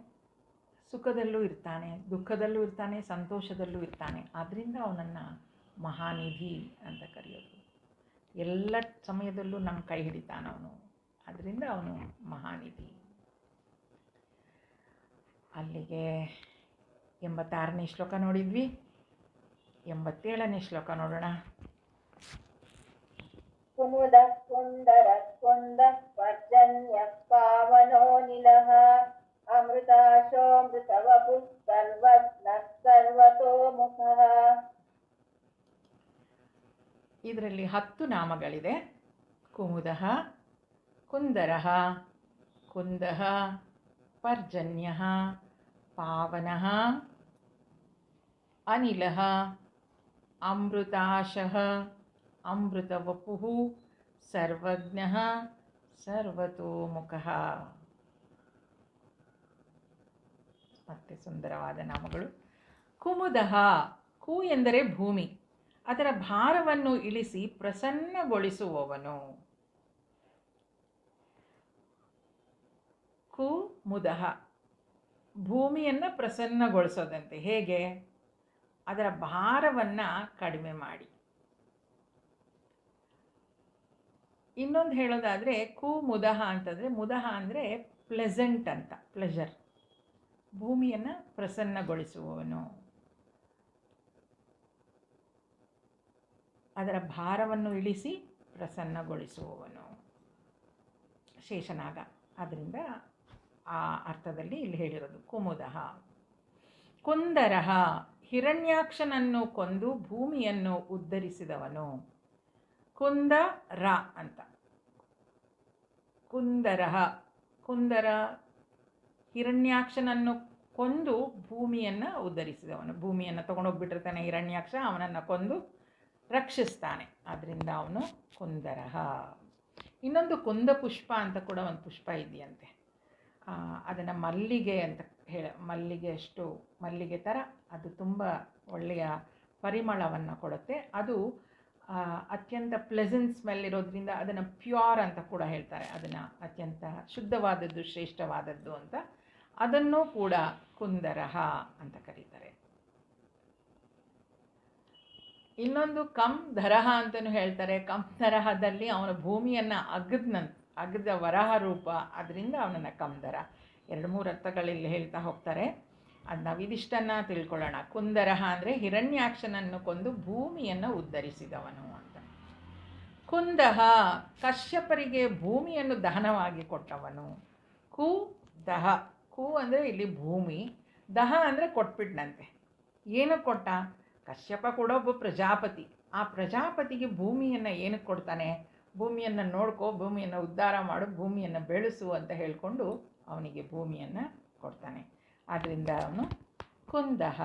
ಸುಖದಲ್ಲೂ ಇರ್ತಾನೆ, ದುಃಖದಲ್ಲೂ ಇರ್ತಾನೆ, ಸಂತೋಷದಲ್ಲೂ ಇರ್ತಾನೆ. ಆದ್ದರಿಂದ ಅವನನ್ನು ಮಹಾನಿಧಿ ಅಂತ ಕರೆಯೋದು. ಎಲ್ಲ ಸಮಯದಲ್ಲೂ ನಮ್ಮ ಕೈ ಹಿಡಿತಾನವನು, ಅದರಿಂದ ಅವನು ಮಹಾನಿಧಿ. ಅಲ್ಲಿಗೆ 86ನೇ ಶ್ಲೋಕ ನೋಡಿದ್ವಿ. 87ನೇ ಶ್ಲೋಕ ನೋಡೋಣ. ಕುಮುದ ಸುಂದರ ಸ್ಕಂದ ಪರ್ಜನ್ಯ ಪಾವನೋ ನಿಲಃ ಅಮೃತಾಶೋಮೃತವಪು ಸರ್ವಜ್ಞ ಸರ್ವತೋಮುಖಃ ಇದರಲ್ಲಿ 10 ನಾಮಗಳಿದೆ. ಕುಮುದಃ, ಕುಂದರಃ, ಕುಂದಃ, ಪರ್ಜನ್ಯಃ, ಪಾವನಃ, ಅನಿಲಃ, ಅಮೃತಾಶಃ, ಅಮೃತವಪುಃ, ಸರ್ವಜ್ಞಃ, ಸರ್ವತೋಮುಖಃ. ಮತ್ತೆ ಸುಂದರವಾದ ನಾಮಗಳು. ಕುಮುದಃ, ಕು ಎಂದರೆ ಭೂಮಿ, ಅದರ ಭಾರವನ್ನು ಇಳಿಸಿ ಪ್ರಸನ್ನಗೊಳಿಸುವವನು. ಕುಮುದಃ, ಭೂಮಿಯನ್ನು ಪ್ರಸನ್ನಗೊಳಿಸೋದಂತೆ. ಹೇಗೆ? ಅದರ ಭಾರವನ್ನು ಕಡಿಮೆ ಮಾಡಿ. ಇನ್ನೊಂದು ಹೇಳೋದಾದರೆ ಕುಮುದಃ ಅಂತಂದರೆ, ಮುದಃ ಅಂದರೆ ಪ್ಲೆಸೆಂಟ್ ಅಂತ, ಪ್ಲೆಜರ್. ಭೂಮಿಯನ್ನು ಪ್ರಸನ್ನಗೊಳಿಸುವವನು, ಅದರ ಭಾರವನ್ನು ಇಳಿಸಿ ಪ್ರಸನ್ನಗೊಳಿಸುವವನು ಶೇಷನಾಗ. ಆದ್ದರಿಂದ ಆ ಅರ್ಥದಲ್ಲಿ ಇಲ್ಲಿ ಹೇಳಿರೋದು ಕುಮುದಃ. ಕುಂದರಃ, ಹಿರಣ್ಯಾಕ್ಷನನ್ನು ಕೊಂದು ಭೂಮಿಯನ್ನು ಉದ್ಧರಿಸಿದವನು. ಕುಂದರ ಅಂತ. ಕುಂದರಃ, ಕುಂದರ ಹಿರಣ್ಯಾಕ್ಷನನ್ನು ಕೊಂದು ಭೂಮಿಯನ್ನು ಉದ್ಧರಿಸಿದವನು. ಭೂಮಿಯನ್ನು ತೊಗೊಂಡೋಗ್ಬಿಟ್ಟಿರ್ತಾನೆ ಹಿರಣ್ಯಾಕ್ಷ, ಅವನನ್ನು ಕೊಂದು ರಕ್ಷಿಸ್ತಾನೆ. ಆದ್ದರಿಂದ ಅವನು ಕುಂದರಃ. ಇನ್ನೊಂದು ಕುಂದ ಪುಷ್ಪ ಅಂತ ಕೂಡ ಒಂದು ಪುಷ್ಪ ಇದೆಯಂತೆ. ಅದನ್ನು ಮಲ್ಲಿಗೆ ಅಂತ ಮಲ್ಲಿಗೆ ಥರ ಅದು ತುಂಬ ಒಳ್ಳೆಯ ಪರಿಮಳವನ್ನು ಕೊಡುತ್ತೆ. ಅದು ಅತ್ಯಂತ ಪ್ಲೆಸೆಂಟ್ ಸ್ಮೆಲ್ ಇರೋದ್ರಿಂದ ಅದನ್ನು ಪ್ಯೂರ್ ಅಂತ ಕೂಡ ಹೇಳ್ತಾರೆ. ಅದನ್ನು ಅತ್ಯಂತ ಶುದ್ಧವಾದದ್ದು, ಶ್ರೇಷ್ಠವಾದದ್ದು ಅಂತ. ಅದನ್ನು ಕೂಡ ಕುಂದರಃ ಅಂತ ಕರೀತಾರೆ. ಇನ್ನೊಂದು ಕಂಧರಃ ಅಂತಲೂ ಹೇಳ್ತಾರೆ. ಕಂಧರಹದಲ್ಲಿ ಅವನ ಭೂಮಿಯನ್ನು ಅಗ್ದ ವರಹ ರೂಪ, ಅದರಿಂದ ಅವನನ್ನು ಕಂಧರ. 2-3 ಅರ್ಥಗಳಲ್ಲಿ ಹೇಳ್ತಾ ಹೋಗ್ತಾರೆ. ಅದು ನಾವು ಇದಿಷ್ಟನ್ನು ತಿಳ್ಕೊಳ್ಳೋಣ. ಕುಂದರಃ ಅಂದರೆ ಹಿರಣ್ಯಾಕ್ಷನನ್ನು ಕೊಂದು ಭೂಮಿಯನ್ನು ಉದ್ಧರಿಸಿದವನು ಅಂತ. ಕುಂದಃ, ಕಶ್ಯಪರಿಗೆ ಭೂಮಿಯನ್ನು ದಹನವಾಗಿ ಕೊಟ್ಟವನು. ಕು ದಹ, ಕು ಅಂದರೆ ಇಲ್ಲಿ ಭೂಮಿ, ದಹ ಅಂದರೆ ಕೊಟ್ಬಿಟ್ನಂತೆ. ಏನಕ್ಕೆ ಕೊಟ್ಟ? ಕಶ್ಯಪ ಕೂಡ ಒಬ್ಬ ಪ್ರಜಾಪತಿ. ಆ ಪ್ರಜಾಪತಿಗೆ ಭೂಮಿಯನ್ನು ಏನಕ್ಕೆ ಕೊಡ್ತಾನೆ? ಭೂಮಿಯನ್ನು ನೋಡ್ಕೋ, ಭೂಮಿಯನ್ನು ಉದ್ಧಾರ ಮಾಡು, ಭೂಮಿಯನ್ನು ಬೆಳೆಸು ಅಂತ ಹೇಳಿಕೊಂಡು ಅವನಿಗೆ ಭೂಮಿಯನ್ನು ಕೊಡ್ತಾನೆ. ಆದ್ದರಿಂದ ಅವನು ಕುಂದಃ.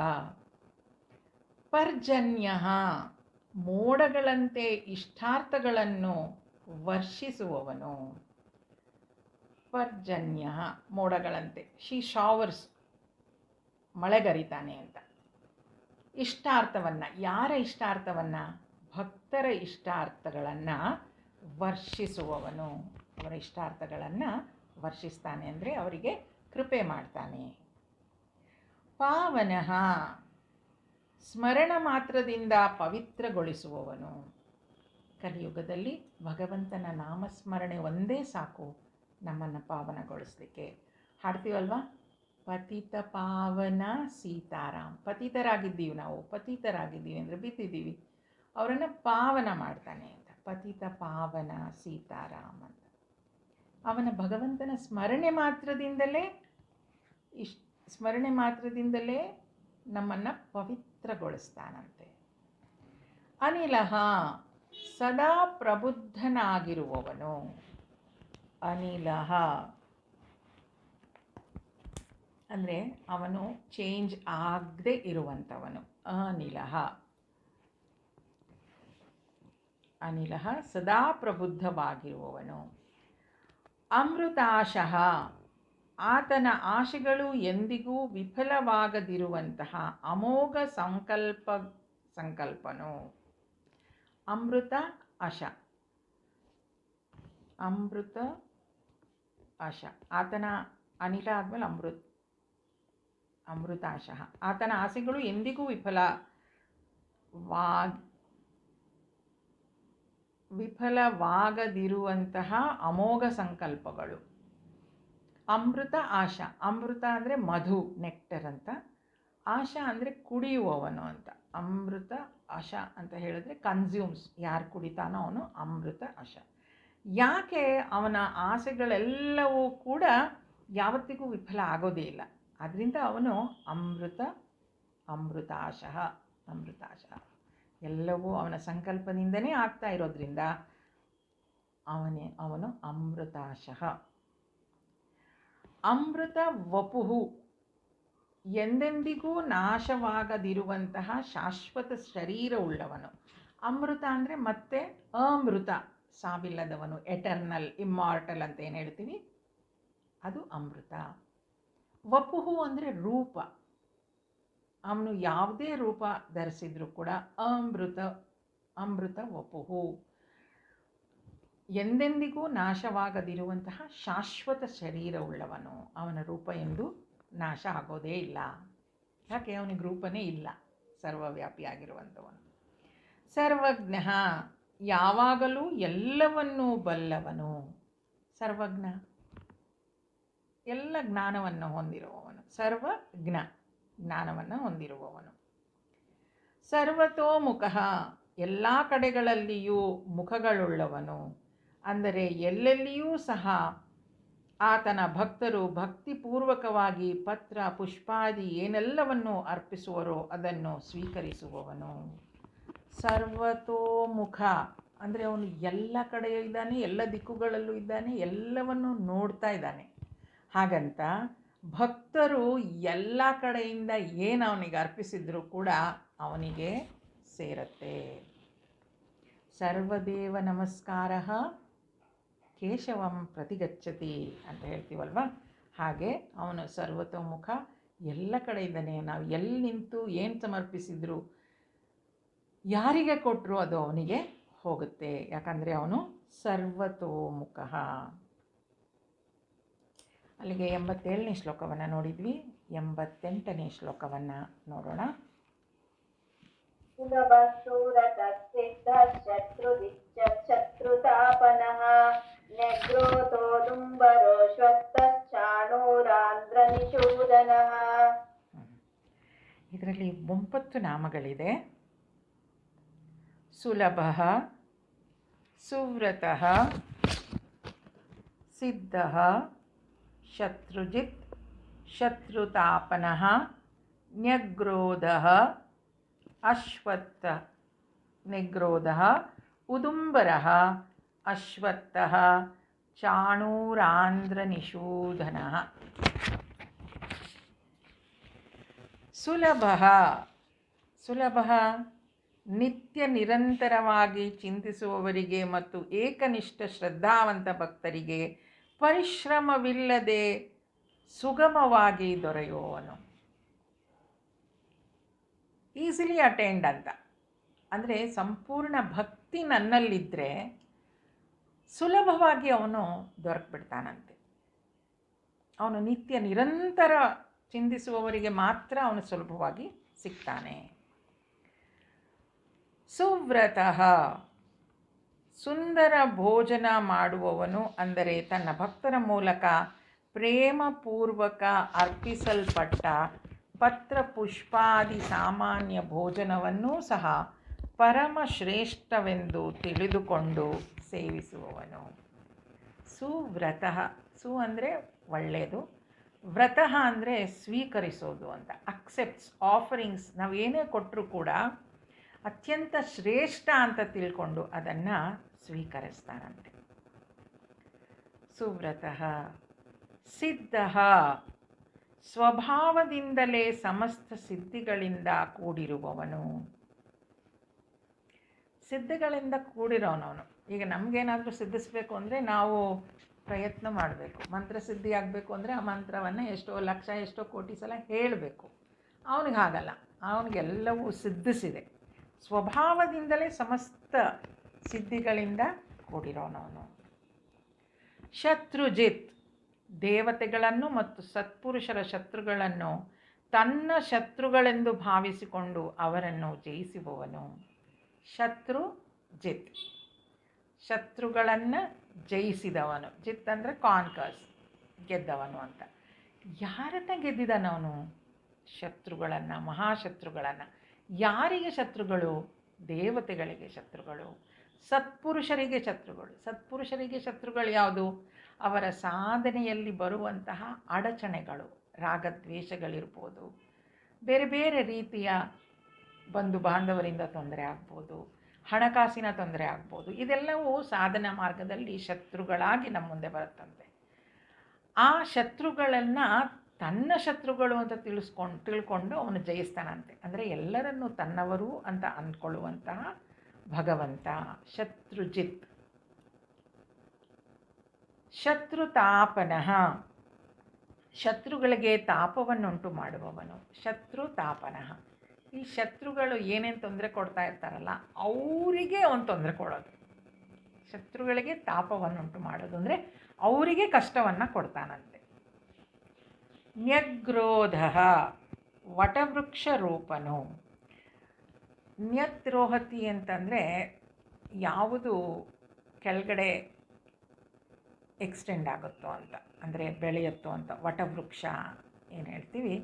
ಪರ್ಜನ್ಯಃ, ಮೋಡಗಳಂತೆ ಇಷ್ಟಾರ್ಥಗಳನ್ನು ವರ್ಷಿಸುವವನು. ಪರ್ಜನ್ಯ, ಮೋಡಗಳಂತೆ. ಶಿ ಶಾವರ್ಸ್, ಮಳೆಗರಿತಾನೆ ಅಂತ. ಇಷ್ಟಾರ್ಥವನ್ನು, ಯಾರ ಇಷ್ಟಾರ್ಥವನ್ನು? ಭಕ್ತರ ಇಷ್ಟಾರ್ಥಗಳನ್ನು ವರ್ಷಿಸುವವನು. ಅವರ ಇಷ್ಟಾರ್ಥಗಳನ್ನು ವರ್ಷಿಸ್ತಾನೆ ಅಂದರೆ ಅವರಿಗೆ ಕೃಪೆ ಮಾಡ್ತಾನೆ. ಪಾವನಃ, ಸ್ಮರಣ ಮಾತ್ರದಿಂದ ಪವಿತ್ರಗೊಳಿಸುವವನು. ಕಲಿಯುಗದಲ್ಲಿ ಭಗವಂತನ ನಾಮಸ್ಮರಣೆ ಒಂದೇ ಸಾಕು ನಮ್ಮನ್ನು ಪಾವನಗೊಳಿಸಲಿಕ್ಕೆ. ಹಾಡ್ತೀವಲ್ವಾ? ಪತಿತ ಪಾವನ ಸೀತಾರಾಮ್. ಪತಿತರಾಗಿದ್ದೀವಿ ನಾವು, ಪತಿತರಾಗಿದ್ದೀವಿ ಅಂದರೆ ಬಿದ್ದಿದ್ದೀವಿ, ಅವರನ್ನು ಪಾವನ ಮಾಡ್ತಾನೆ ಅಂತ. ಪತಿತ ಪಾವನ ಸೀತಾರಾಮ್ ಅಂತ. ಅವನ ಭಗವಂತನ ಸ್ಮರಣೆ ಮಾತ್ರದಿಂದಲೇ ನಮ್ಮನ್ನು ಪವಿತ್ರಗೊಳಿಸ್ತಾನಂತೆ. ಅನಿಲಃ, ಸದಾ ಪ್ರಬುದ್ಧನಾಗಿರುವವನು. ಅನಿಲಃ ಅಂದರೆ ಅವನು ಚೇಂಜ್ ಆಗದೆ ಇರುವಂಥವನು. ಅನಿಲಃ, ಅನಿಲಃ ಸದಾ ಪ್ರಬುದ್ಧವಾಗಿರುವವನು. ಅಮೃತಾಶಃ, ಆತನ ಆಶೆಗಳು ಎಂದಿಗೂ ವಿಫಲವಾಗದಿರುವಂತಹ ಅಮೋಘ ಸಂಕಲ್ಪನು. ಅಮೃತ ಅಶ, ಅಮೃತ ಅಶ. ಆತನ ಅನಿಲ ಆದಮೇಲೆ ಅಮೃತಾಶಃ. ಆತನ ಆಸೆಗಳು ಎಂದಿಗೂ ವಿಫಲವಾಗದಿರುವಂತಹ ಅಮೋಘ ಸಂಕಲ್ಪಗಳು. ಅಮೃತ ಆಶ, ಅಮೃತ ಅಂದರೆ ಮಧು, ನೆಕ್ಟರ್ ಅಂತ. ಆಶ ಅಂದರೆ ಕುಡಿಯುವವನು ಅಂತ. ಅಮೃತ ಆಶ ಅಂತ ಹೇಳಿದ್ರೆ ಕನ್ಸ್ಯೂಮ್ಸ್, ಯಾರು ಕುಡಿತಾನೋ ಅವನು ಅಮೃತ ಆಶ. ಯಾಕೆ? ಅವನ ಆಸೆಗಳೆಲ್ಲವೂ ಕೂಡ ಯಾವತ್ತಿಗೂ ವಿಫಲ ಆಗೋದೇ ಇಲ್ಲ. ಅದರಿಂದ ಅವನು ಅಮೃತಾಶಃ. ಎಲ್ಲವೂ ಅವನ ಸಂಕಲ್ಪದಿಂದನೇ ಆಗ್ತಾ ಇರೋದ್ರಿಂದ ಅವನು ಅಮೃತಾಶಃ. ಅಮೃತ ವಪುಹು, ಎಂದೆಂದಿಗೂ ನಾಶವಾಗದಿರುವಂತಹ ಶಾಶ್ವತ ಶರೀರವುಳ್ಳವನು. ಅಮೃತ ಅಂದರೆ ಮತ್ತೆ ಅಮೃತ, ಸಾವಿಲ್ಲದವನು, ಎಟರ್ನಲ್, ಇಮ್ಮಾರ್ಟಲ್ ಅಂತ ಏನು ಹೇಳ್ತೀವಿ ಅದು ಅಮೃತ. ವಪುಹು ಅಂದರೆ ರೂಪ, ಅವನು ಯಾವುದೇ ರೂಪ ಧರಿಸಿದ್ರೂ ಕೂಡ ಅಮೃತ ವಪುಹು, ಎಂದೆಂದಿಗೂ ನಾಶವಾಗದಿರುವಂತಹ ಶಾಶ್ವತ ಶರೀರವುಳ್ಳವನು. ಅವನ ರೂಪ ಎಂದು ನಾಶ ಆಗೋದೇ ಇಲ್ಲ. ಯಾಕೆ? ಅವನಿಗೆ ರೂಪನೇ ಇಲ್ಲ, ಸರ್ವವ್ಯಾಪಿಯಾಗಿರುವಂಥವನು. ಸರ್ವಜ್ಞ, ಯಾವಾಗಲೂ ಎಲ್ಲವನ್ನೂ ಬಲ್ಲವನು. ಸರ್ವಜ್ಞ, ಎಲ್ಲ ಜ್ಞಾನವನ್ನು ಹೊಂದಿರುವವನು. ಸರ್ವಜ್ಞ, ಜ್ಞಾನವನ್ನು ಹೊಂದಿರುವವನು. ಸರ್ವತೋಮುಖ, ಎಲ್ಲ ಕಡೆಗಳಲ್ಲಿಯೂ ಮುಖಗಳುಳ್ಳವನು. ಅಂದರೆ ಎಲ್ಲೆಲ್ಲಿಯೂ ಸಹ ಆತನ ಭಕ್ತರು ಭಕ್ತಿಪೂರ್ವಕವಾಗಿ ಪತ್ರ ಪುಷ್ಪಾದಿ ಏನೆಲ್ಲವನ್ನು ಅರ್ಪಿಸುವರೋ ಅದನ್ನು ಸ್ವೀಕರಿಸುವವನು. ಸರ್ವತೋಮುಖ ಅಂದರೆ ಅವನು ಎಲ್ಲ ಕಡೆ ಇದ್ದಾನೆ, ಎಲ್ಲ ದಿಕ್ಕುಗಳಲ್ಲೂ ಇದ್ದಾನೆ, ಎಲ್ಲವನ್ನು ನೋಡ್ತಾ ಇದ್ದಾನೆ. ಹಾಗಂತ ಭಕ್ತರು ಎಲ್ಲ ಕಡೆಯಿಂದ ಏನು ಅವನಿಗೆ ಅರ್ಪಿಸಿದರೂ ಕೂಡ ಅವನಿಗೆ ಸೇರತ್ತೆ. ಸರ್ವದೇವ ನಮಸ್ಕಾರ ಕೇಶವಂ ಪ್ರತಿಗಚ್ಚತಿ ಅಂತ ಹೇಳ್ತೀವಲ್ವ, ಹಾಗೆ ಅವನು ಸರ್ವತೋಮುಖ, ಎಲ್ಲ ಕಡೆ ಇದ್ದಾನೆ. ನಾವು ಎಲ್ಲಿ ನಿಂತು ಏನು ಸಮರ್ಪಿಸಿದ್ರು, ಯಾರಿಗೆ ಕೊಟ್ಟರು ಅದು ಅವನಿಗೆ ಹೋಗುತ್ತೆ. ಯಾಕಂದರೆ ಅವನು ಸರ್ವತೋಮುಖ. ಅಲ್ಲಿಗೆ 87ನೇ ಶ್ಲೋಕವನ್ನು ನೋಡಿದ್ವಿ. 88ನೇ ಶ್ಲೋಕವನ್ನು ನೋಡೋಣ. ಶತ್ರುತಾಪನಃ ನಿಶೂದನಃ. ಇದರಲ್ಲಿ 9 ನಾಮಗಳಿದೆ. ಸುಲಭಃ, ಸುವ್ರತಃ, ಸಿದ್ಧಃ, ಶತ್ರುಜಿತ್, ಶತ್ರುತಾಪನಃ, ನ್ಯಗ್ರೋಧಃ, ಅಶ್ವತ್ಥ, ನಿಗ್ರೋಧಃ, ಉದುಂಬರಃ, ಅಶ್ವತ್ಥಃ, ಚಾಣೂರಾಂಧ್ರನಿಷೂದನಃ. ಸುಲಭಃ, ಸುಲಭಃ ನಿತ್ಯ ನಿರಂತರವಾಗಿ ಚಿಂತಿಸುವವರಿಗೆ ಮತ್ತು ಏಕನಿಷ್ಠ ಶ್ರದ್ಧಾವಂತ ಭಕ್ತರಿಗೆ ಪರಿಶ್ರಮವಿಲ್ಲದೆ ಸುಗಮವಾಗಿ ದೊರೆಯುವವನು. ಈಸಿಲಿ ಅಟೆಂಡ್ ಅಂತ ಅಂದರೆ ಸಂಪೂರ್ಣ ಭಕ್ತಿ ನನ್ನಲ್ಲಿದ್ದರೆ ಸುಲಭವಾಗಿ ಅವನು ದೊರಕ್ಬಿಡ್ತಾನಂತೆ. ಅವನು ನಿತ್ಯ ನಿರಂತರ ಚಿಂತಿಸುವವರಿಗೆ ಮಾತ್ರ ಅವನು ಸುಲಭವಾಗಿ ಸಿಗ್ತಾನೆ. ಸುವ್ರತಃ, ಸುಂದರ ಭೋಜನ ಮಾಡುವವನು, ಅಂದರೆ ತನ್ನ ಭಕ್ತರ ಮೂಲಕ ಪ್ರೇಮಪೂರ್ವಕ ಅರ್ಪಿಸಲ್ಪಟ್ಟ ಪತ್ರ ಪುಷ್ಪಾದಿ ಸಾಮಾನ್ಯ ಭೋಜನವನ್ನೂ ಸಹ ಪರಮ ಶ್ರೇಷ್ಠವೆಂದು ತಿಳಿದುಕೊಂಡು ಸೇವಿಸುವವನು. ಸುವ್ರತಃ, ಸು ಅಂದರೆ ಒಳ್ಳೆಯದು, ವ್ರತಃ ಅಂದರೆ ಸ್ವೀಕರಿಸೋದು ಅಂತ. ಅಕ್ಸೆಪ್ಟ್ಸ್, ಆಫರಿಂಗ್ಸ್, ನಾವು ಏನೇ ಕೊಟ್ಟರೂ ಕೂಡ ಅತ್ಯಂತ ಶ್ರೇಷ್ಠ ಅಂತ ತಿಳ್ಕೊಂಡು ಅದನ್ನು ಸ್ವೀಕರಿಸ್ತಾನಂತೆ. ಸುವ್ರತಃ. ಸಿದ್ಧಃ, ಸ್ವಭಾವದಿಂದಲೇ ಸಮಸ್ತ ಸಿದ್ಧಿಗಳಿಂದ ಕೂಡಿರುವವನು. ಸಿದ್ಧಿಗಳಿಂದ ಕೂಡಿರೋನವನು. ಈಗ ನಮಗೇನಾದರೂ ಸಿದ್ಧಿಸಬೇಕು ಅಂದರೆ ನಾವು ಪ್ರಯತ್ನ ಮಾಡಬೇಕು. ಮಂತ್ರಸಿದ್ಧಿ ಆಗಬೇಕು ಅಂದರೆ ಆ ಮಂತ್ರವನ್ನು ಎಷ್ಟೋ ಲಕ್ಷ ಎಷ್ಟೋ ಕೋಟಿ ಸಲ ಹೇಳಬೇಕು. ಅವನಿಗೆ ಹಾಗಲ್ಲ, ಅವನಿಗೆಲ್ಲವೂ ಸಿದ್ಧಿಸಿದೆ. ಸ್ವಭಾವದಿಂದಲೇ ಸಮಸ್ತ ಸಿದ್ಧಿಗಳಿಂದ ಕೂಡಿರೋನವನು. ಶತ್ರುಜಿತ್, ದೇವತೆಗಳನ್ನು ಮತ್ತು ಸತ್ಪುರುಷರ ಶತ್ರುಗಳನ್ನು ತನ್ನ ಶತ್ರುಗಳೆಂದು ಭಾವಿಸಿಕೊಂಡು ಅವರನ್ನು ಜಯಿಸುವವನು. ಶತ್ರುಜಿತ್, ಶತ್ರುಗಳನ್ನು ಜಯಿಸಿದವನು. ಜಿತ್ ಅಂದರೆ ಕಾನ್ಕರ್ಸ್, ಗೆದ್ದವನು ಅಂತ. ಯಾರನ್ನ ಗೆದ್ದಿದ್ದಾನವನು? ಶತ್ರುಗಳನ್ನು, ಮಹಾಶತ್ರುಗಳನ್ನು. ಯಾರಿಗೆ ಶತ್ರುಗಳು? ದೇವತೆಗಳಿಗೆ ಶತ್ರುಗಳು, ಸತ್ಪುರುಷರಿಗೆ ಶತ್ರುಗಳು. ಸತ್ಪುರುಷರಿಗೆ ಶತ್ರುಗಳು ಯಾವುದು? ಅವರ ಸಾಧನೆಯಲ್ಲಿ ಬರುವಂತಹ ಅಡಚಣೆಗಳು, ರಾಗದ್ವೇಷಗಳಿರ್ಬೋದು, ಬೇರೆ ಬೇರೆ ರೀತಿಯ ಬಂಧು ಬಾಂಧವರಿಂದ ತೊಂದರೆ ಆಗ್ಬೋದು, ಹಣಕಾಸಿನ ತೊಂದರೆ ಆಗ್ಬೋದು. ಇದೆಲ್ಲವೂ ಸಾಧನಾ ಮಾರ್ಗದಲ್ಲಿ ಶತ್ರುಗಳಾಗಿ ನಮ್ಮ ಮುಂದೆ ಬರುತ್ತಂತೆ. ಆ ಶತ್ರುಗಳನ್ನು ತನ್ನ ಶತ್ರುಗಳು ಅಂತ ತಿಳ್ಕೊಂಡು ಅವನು ಜಯಿಸ್ತಾನಂತೆ. ಅಂದರೆ ಎಲ್ಲರನ್ನೂ ತನ್ನವರು ಅಂತ ಅಂದ್ಕೊಳ್ಳುವಂತಹ ಭಗವಂತ ಶತ್ರುಜಿತ್. ಶತ್ರುತಾಪನಃ, ಶತ್ರುಗಳಿಗೆ ತಾಪವನ್ನುಂಟು ಮಾಡುವವನು. ಶತ್ರುತಾಪನಃ, ಈ ಶತ್ರುಗಳು ಏನೇನು ತೊಂದರೆ ಕೊಡ್ತಾ ಇರ್ತಾರಲ್ಲ ಅವರಿಗೆ ಅವನು ತೊಂದರೆ ಕೊಡೋದು. ಶತ್ರುಗಳಿಗೆ ತಾಪವನ್ನುಂಟು ಮಾಡೋದು ಅಂದರೆ ಅವರಿಗೆ ಕಷ್ಟವನ್ನು ಕೊಡ್ತಾನಂತೆ. ನ್ಯಗ್ರೋಧ, ವಟವೃಕ್ಷ ರೂಪನು. ನ್ಯತ್ರೋಹತಿ ಅಂತಂದರೆ ಯಾವುದು ಕೆಳಗಡೆ ಎಕ್ಸ್ಟೆಂಡ್ ಆಗುತ್ತೋ ಅಂತ, ಅಂದರೆ ಬೆಳೆಯುತ್ತೋ ಅಂತ. ವಟವೃಕ್ಷ ಏನು ಹೇಳ್ತೀವಿ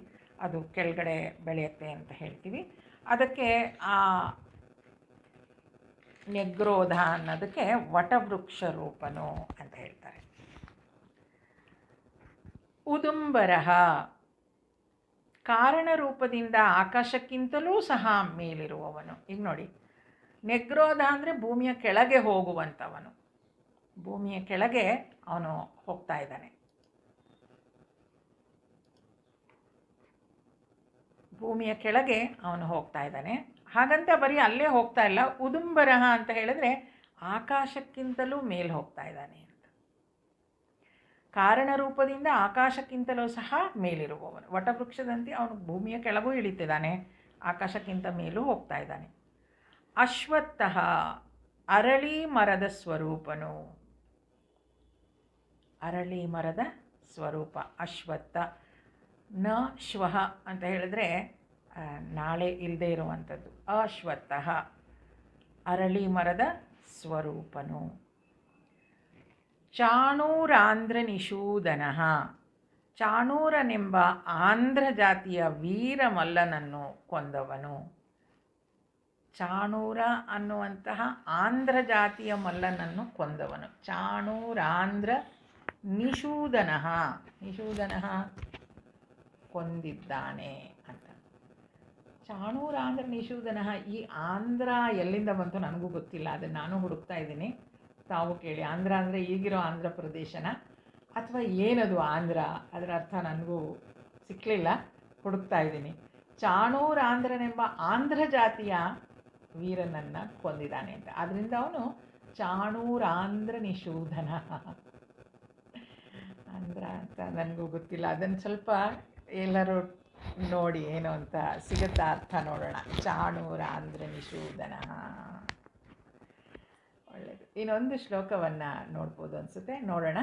ಅದು ಕೆಳಗಡೆ ಬೆಳೆಯುತ್ತೆ ಅಂತ ಹೇಳ್ತೀವಿ. ಅದಕ್ಕೆ ಆ ನ್ಯಗ್ರೋಧ ಅನ್ನೋದಕ್ಕೆ ವಟವೃಕ್ಷ ರೂಪನು ಅಂತ ಹೇಳ್ತಾರೆ. ಉದುಂಬರಃ, ಕಾರಣ ರೂಪದಿಂದ ಆಕಾಶಕ್ಕಿಂತಲೂ ಸಹ ಮೇಲಿರುವವನು. ಈಗ ನೋಡಿ, ನ್ಯಗ್ರೋಧ ಅಂದರೆ ಭೂಮಿಯ ಕೆಳಗೆ ಹೋಗುವಂಥವನು. ಭೂಮಿಯ ಕೆಳಗೆ ಅವನು ಹೋಗ್ತಾ ಇದ್ದಾನೆ. ಭೂಮಿಯ ಕೆಳಗೆ ಅವನು ಹೋಗ್ತಾ ಇದ್ದಾನೆ. ಹಾಗಂತ ಬರೀ ಅಲ್ಲೇ ಹೋಗ್ತಾ ಇಲ್ಲ. ಉದುಂಬರಃ ಅಂತ ಹೇಳಿದ್ರೆ ಆಕಾಶಕ್ಕಿಂತಲೂ ಮೇಲೆ ಹೋಗ್ತಾ ಇದ್ದಾನೆ ಅಂತ. ಕಾರಣ ರೂಪದಿಂದ ಆಕಾಶಕ್ಕಿಂತಲೂ ಸಹ ಮೇಲಿರುವವನು. ವಟವೃಕ್ಷದಂತೆ ಅವನು ಭೂಮಿಯ ಕೆಳಗೂ ಇಳಿತಿದ್ದಾನೆ, ಆಕಾಶಕ್ಕಿಂತ ಮೇಲೂ ಹೋಗ್ತಾ ಇದ್ದಾನೆ. ಅಶ್ವತ್ಥಃ, ಅರಳಿ ಮರದ ಸ್ವರೂಪನು. ಅರಳಿ ಮರದ ಸ್ವರೂಪ ಅಶ್ವತ್ಥ. ನ ಶ್ವಃ ಅಂತ ಹೇಳಿದ್ರೆ ನಾಳೆ ಇಲ್ಲದೆ ಇರುವಂಥದ್ದು. ಅಶ್ವತ್ಥಃ, ಅರಳಿ ಮರದ ಸ್ವರೂಪನು. ಚಾಣೂರಾಂಧ್ರ ನಿಷೂದನಃ, ಚಾಣೂರನೆಂಬ ಆಂಧ್ರ ಜಾತಿಯ ವೀರಮಲ್ಲನನ್ನು ಕೊಂದವನು. ಚಾಣೂರ ಅನ್ನುವಂತಹ ಆಂಧ್ರ ಜಾತಿಯ ಮಲ್ಲನನ್ನು ಕೊಂದವನು. ಚಾಣೂರಾಂಧ್ರ ನಿಷೂದನಃ, ನಿಷೂದನಃ ಕೊಂದಿದ್ದಾನೆ ಅಂತ. ಚಾಣೂರಾಂಧ್ರ ನಿಷೂದನಃ, ಈ ಆಂಧ್ರ ಎಲ್ಲಿಂದ ಬಂತು ನನಗೂ ಗೊತ್ತಿಲ್ಲ, ಅದನ್ನು ನಾನು ಹುಡುಕ್ತಾ ಇದ್ದೀನಿ, ತಾವು ಕೇಳಿ. ಆಂಧ್ರ ಅಂದರೆ ಈಗಿರೋ ಆಂಧ್ರ ಪ್ರದೇಶನ ಅಥವಾ ಏನದು ಆಂಧ್ರ, ಅದರ ಅರ್ಥ ನನಗೂ ಸಿಕ್ಕಲಿಲ್ಲ, ಹುಡುಕ್ತಾ ಇದ್ದೀನಿ. ಚಾಣೂರಾಂಧ್ರನೆಂಬ ಆಂಧ್ರ ಜಾತಿಯ ವೀರನನ್ನು ಕೊಂದಿದ್ದಾನೆ ಅಂತ. ಆದ್ದರಿಂದ ಅವನು ಚಾಣೂರಾಂಧ್ರ ನಿಷೂದನ. ಆಂಧ್ರ ಅಂತ ನನಗೂ ಗೊತ್ತಿಲ್ಲ, ಅದನ್ನು ಸ್ವಲ್ಪ ಎಲ್ಲರೂ ನೋಡಿ ಏನು ಅಂತ ಸಿಗುತ್ತಾ ಅರ್ಥ ನೋಡೋಣ. ಚಾಣೂರಾಂಧ್ರ ನಿಷೂದನ. ಒಳ್ಳೆಯದು. ಇನ್ನೊಂದು ಶ್ಲೋಕವನ್ನು ನೋಡ್ಬೋದು ಅನಿಸುತ್ತೆ, ನೋಡೋಣ.